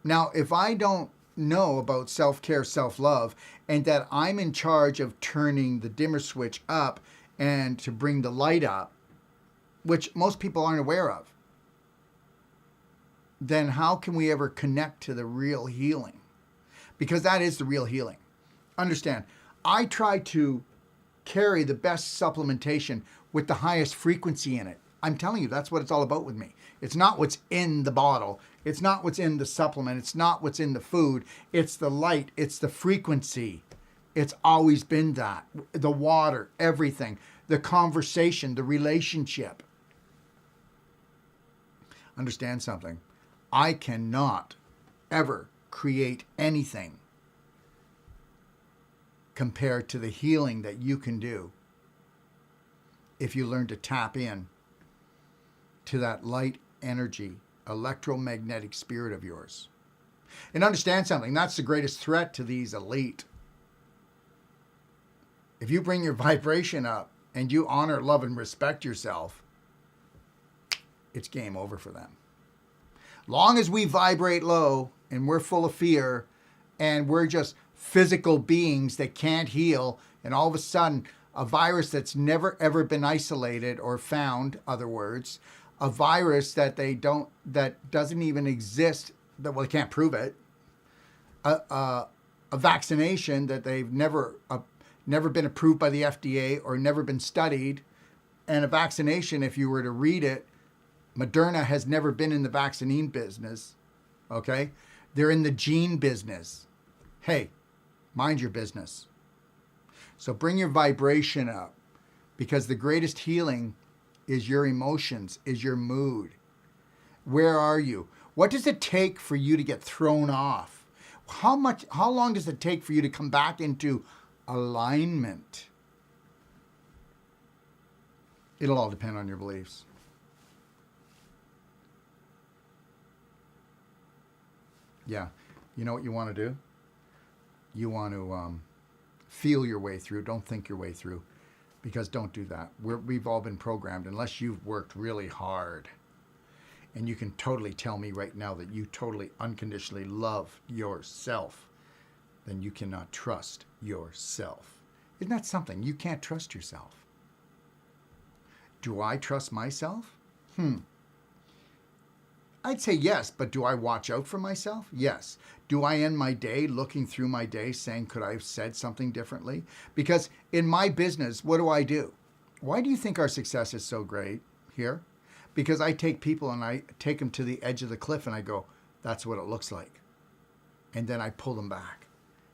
Now, if I don't know about self-care, self-love, and that I'm in charge of turning the dimmer switch up and to bring the light up, which most people aren't aware of, then how can we ever connect to the real healing? Because that is the real healing. Understand, I try to carry the best supplementation with the highest frequency in it. I'm telling you, that's what it's all about with me. It's not what's in the bottle. It's not what's in the supplement. It's not what's in the food. It's the light. It's the frequency. It's always been that. The water, everything, the conversation, the relationship. Understand something. I cannot ever create anything compared to the healing that you can do if you learn to tap in to that light energy, electromagnetic spirit of yours. And understand something, that's the greatest threat to these elite. If you bring your vibration up and you honor, love, and respect yourself, it's game over for them. Long as we vibrate low and we're full of fear and we're just physical beings that can't heal, and all of a sudden a virus that's never ever been isolated or found, other words, a virus that doesn't even exist, that they can't prove it, a vaccination that they've never been approved by the FDA or never been studied, and a vaccination, if you were to read it, Moderna has never been in the vaccine business, okay? They're in the gene business. Hey, mind your business. So bring your vibration up, because the greatest healing is your emotions, is your mood. Where are you? What does it take for you to get thrown off? How long does it take for you to come back into alignment? It'll all depend on your beliefs. Yeah. You know what you want to do? You want to feel your way through. Don't think your way through. Because don't do that. We've all been programmed, unless you've worked really hard. And you can totally tell me right now that you totally unconditionally love yourself. Then you cannot trust yourself. Isn't that something? You can't trust yourself. Do I trust myself? I'd say yes, but do I watch out for myself? Yes. Do I end my day looking through my day saying, could I have said something differently? Because in my business, what do? Why do you think our success is so great here? Because I take people and I take them to the edge of the cliff and I go, that's what it looks like. And then I pull them back.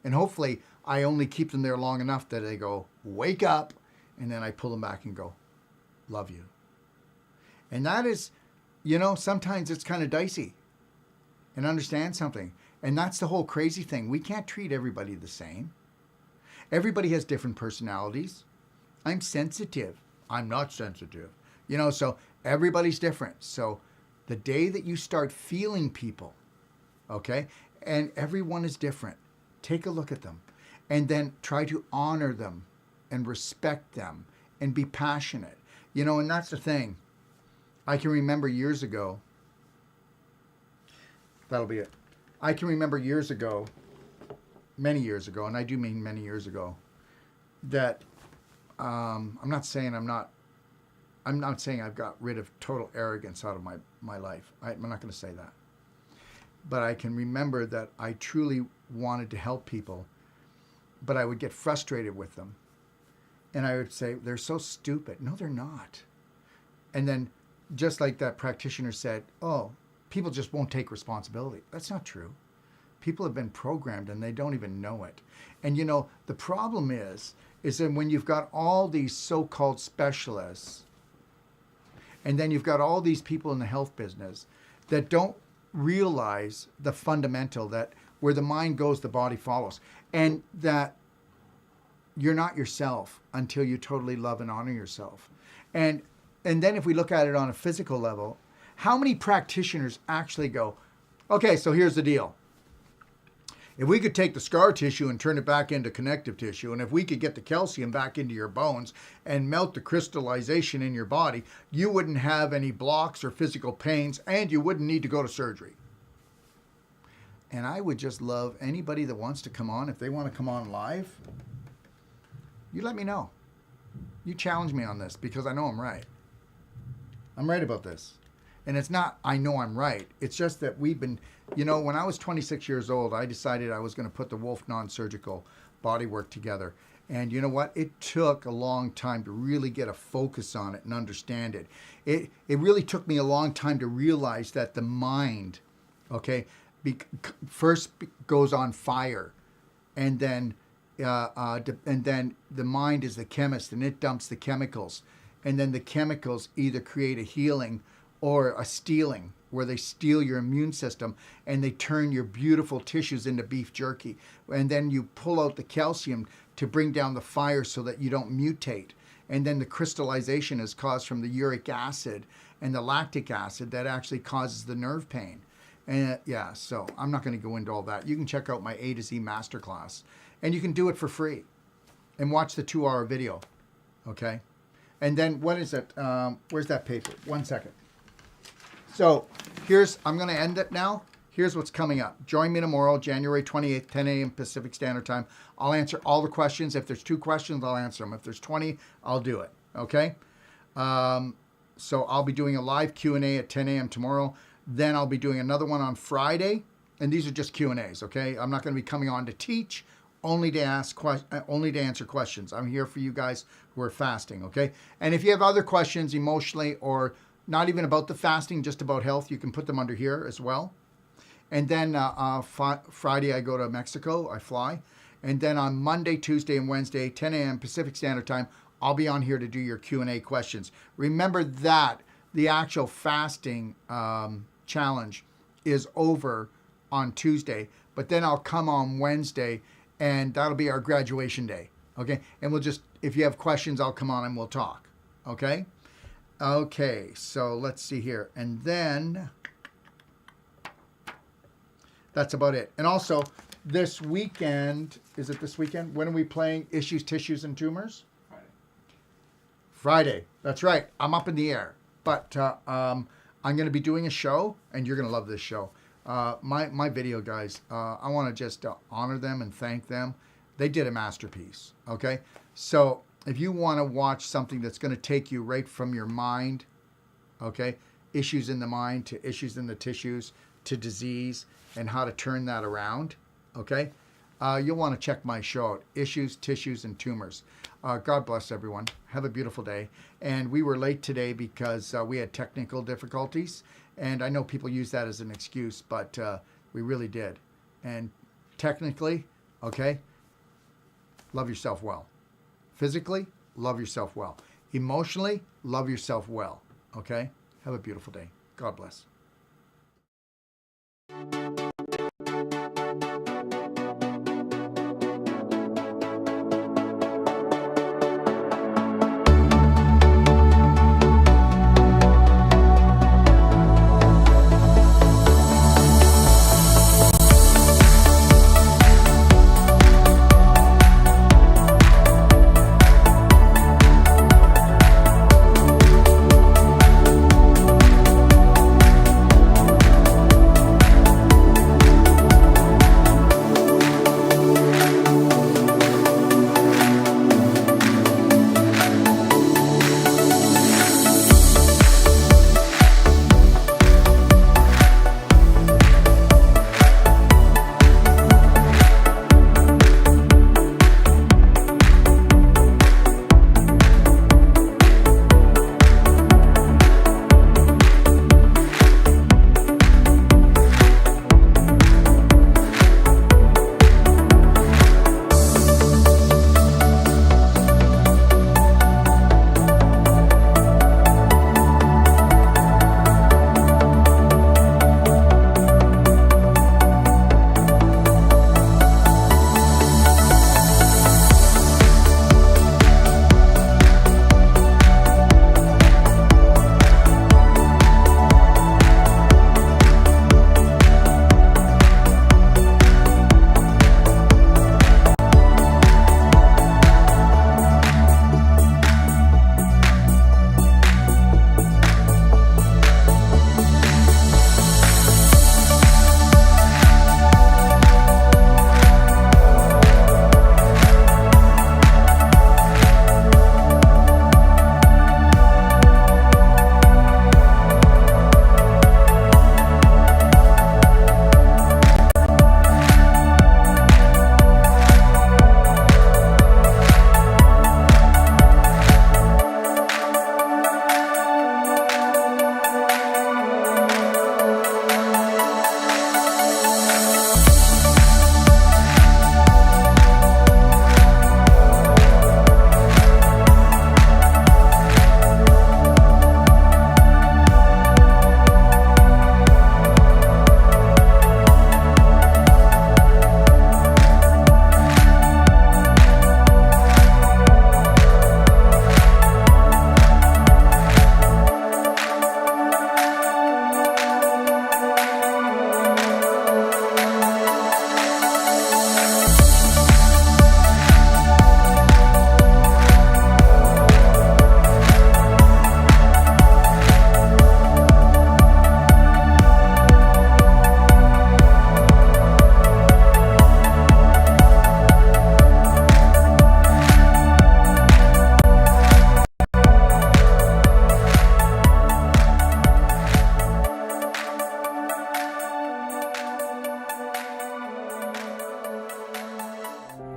And hopefully I only keep them there long enough that they go, wake up. And then I pull them back and go, love you. And that is, sometimes it's kind of dicey. And understand something. And that's the whole crazy thing. We can't treat everybody the same. Everybody has different personalities. I'm sensitive. I'm not sensitive. So everybody's different. So the day that you start feeling people, okay, and everyone is different, take a look at them and then try to honor them and respect them and be passionate. And that's the thing. I can remember years ago, that'll be it. I can remember years ago, many years ago, and I do mean many years ago, that I'm not saying I've got rid of total arrogance out of my life. I'm not going to say that. but I can remember that I truly wanted to help people, but I would get frustrated with them. And I would say, they're so stupid. No, they're not. And then just like that practitioner said, oh, people just won't take responsibility. That's not true. People have been programmed and they don't even know it. And you know, the problem is that when you've got all these so-called specialists, and then you've got all these people in the health business that don't realize the fundamental that where the mind goes, the body follows. And that you're not yourself until you totally love and honor yourself. And then if we look at it on a physical level, how many practitioners actually go, okay, so here's the deal. If we could take the scar tissue and turn it back into connective tissue, and if we could get the calcium back into your bones and melt the crystallization in your body, you wouldn't have any blocks or physical pains, and you wouldn't need to go to surgery. And I would just love anybody that wants to come on, if they want to come on live, you let me know. You challenge me on this because I know I'm right. I'm right about this. And it's not, I know I'm right. It's just that we've been, you know, when I was 26 years old, I decided I was going to put the Wolfe Non-Surgical bodywork together. And you know what? It took a long time to really get a focus on it and understand it. It really took me a long time to realize that the mind, okay, first goes on fire, and then the mind is the chemist, and it dumps the chemicals, and then the chemicals either create a healing or a stealing, where they steal your immune system and they turn your beautiful tissues into beef jerky, and then you pull out the calcium to bring down the fire so that you don't mutate, and then the crystallization is caused from the uric acid and the lactic acid that actually causes the nerve pain. And yeah, so I'm not going to go into all that. You can check out my A to Z masterclass, and you can do it for free and watch the 2-hour video. Okay. And then what is it? Where's that paper? 1 second. So I'm going to end it now. Here's what's coming up. Join me tomorrow, January 28th, 10 a.m. Pacific Standard Time. I'll answer all the questions. If there's 2 questions, I'll answer them. If there's 20, I'll do it. Okay. So I'll be doing a live Q&A at 10 a.m. tomorrow. Then I'll be doing another one on Friday. And these are just Q&As. Okay. I'm not going to be coming on to teach. Only to answer questions. I'm here for you guys who are fasting, okay? And if you have other questions emotionally or not even about the fasting, just about health, you can put them under here as well. And then Friday I go to Mexico, I fly. And then on Monday, Tuesday, and Wednesday, 10 a.m. Pacific Standard Time, I'll be on here to do your Q&A questions. Remember that the actual fasting challenge is over on Tuesday, but then I'll come on Wednesday, and that'll be our graduation day, okay? And we'll just, if you have questions, I'll come on and we'll talk, okay? Okay, so let's see here. And then that's about it. And also, this weekend, is it this weekend? When are we playing Issues, Tissues, and Tumors? Friday. That's right. I'm up in the air. But I'm going to be doing a show, and you're going to love this show. My video guys, I want to just honor them and thank them. They did a masterpiece, okay? So if you want to watch something that's going to take you right from your mind, okay, issues in the mind to issues in the tissues to disease and how to turn that around, okay, you'll want to check my show out, Issues, Tissues, and Tumors. God bless everyone. Have a beautiful day. And we were late today because we had technical difficulties. And I know people use that as an excuse, but we really did. And technically, okay, love yourself well. Physically, love yourself well. Emotionally, love yourself well. Okay? Have a beautiful day. God bless.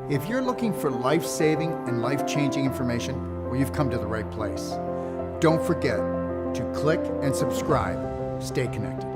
If you're looking for life-saving and life-changing information, well, you've come to the right place. Don't forget to click and subscribe. Stay connected.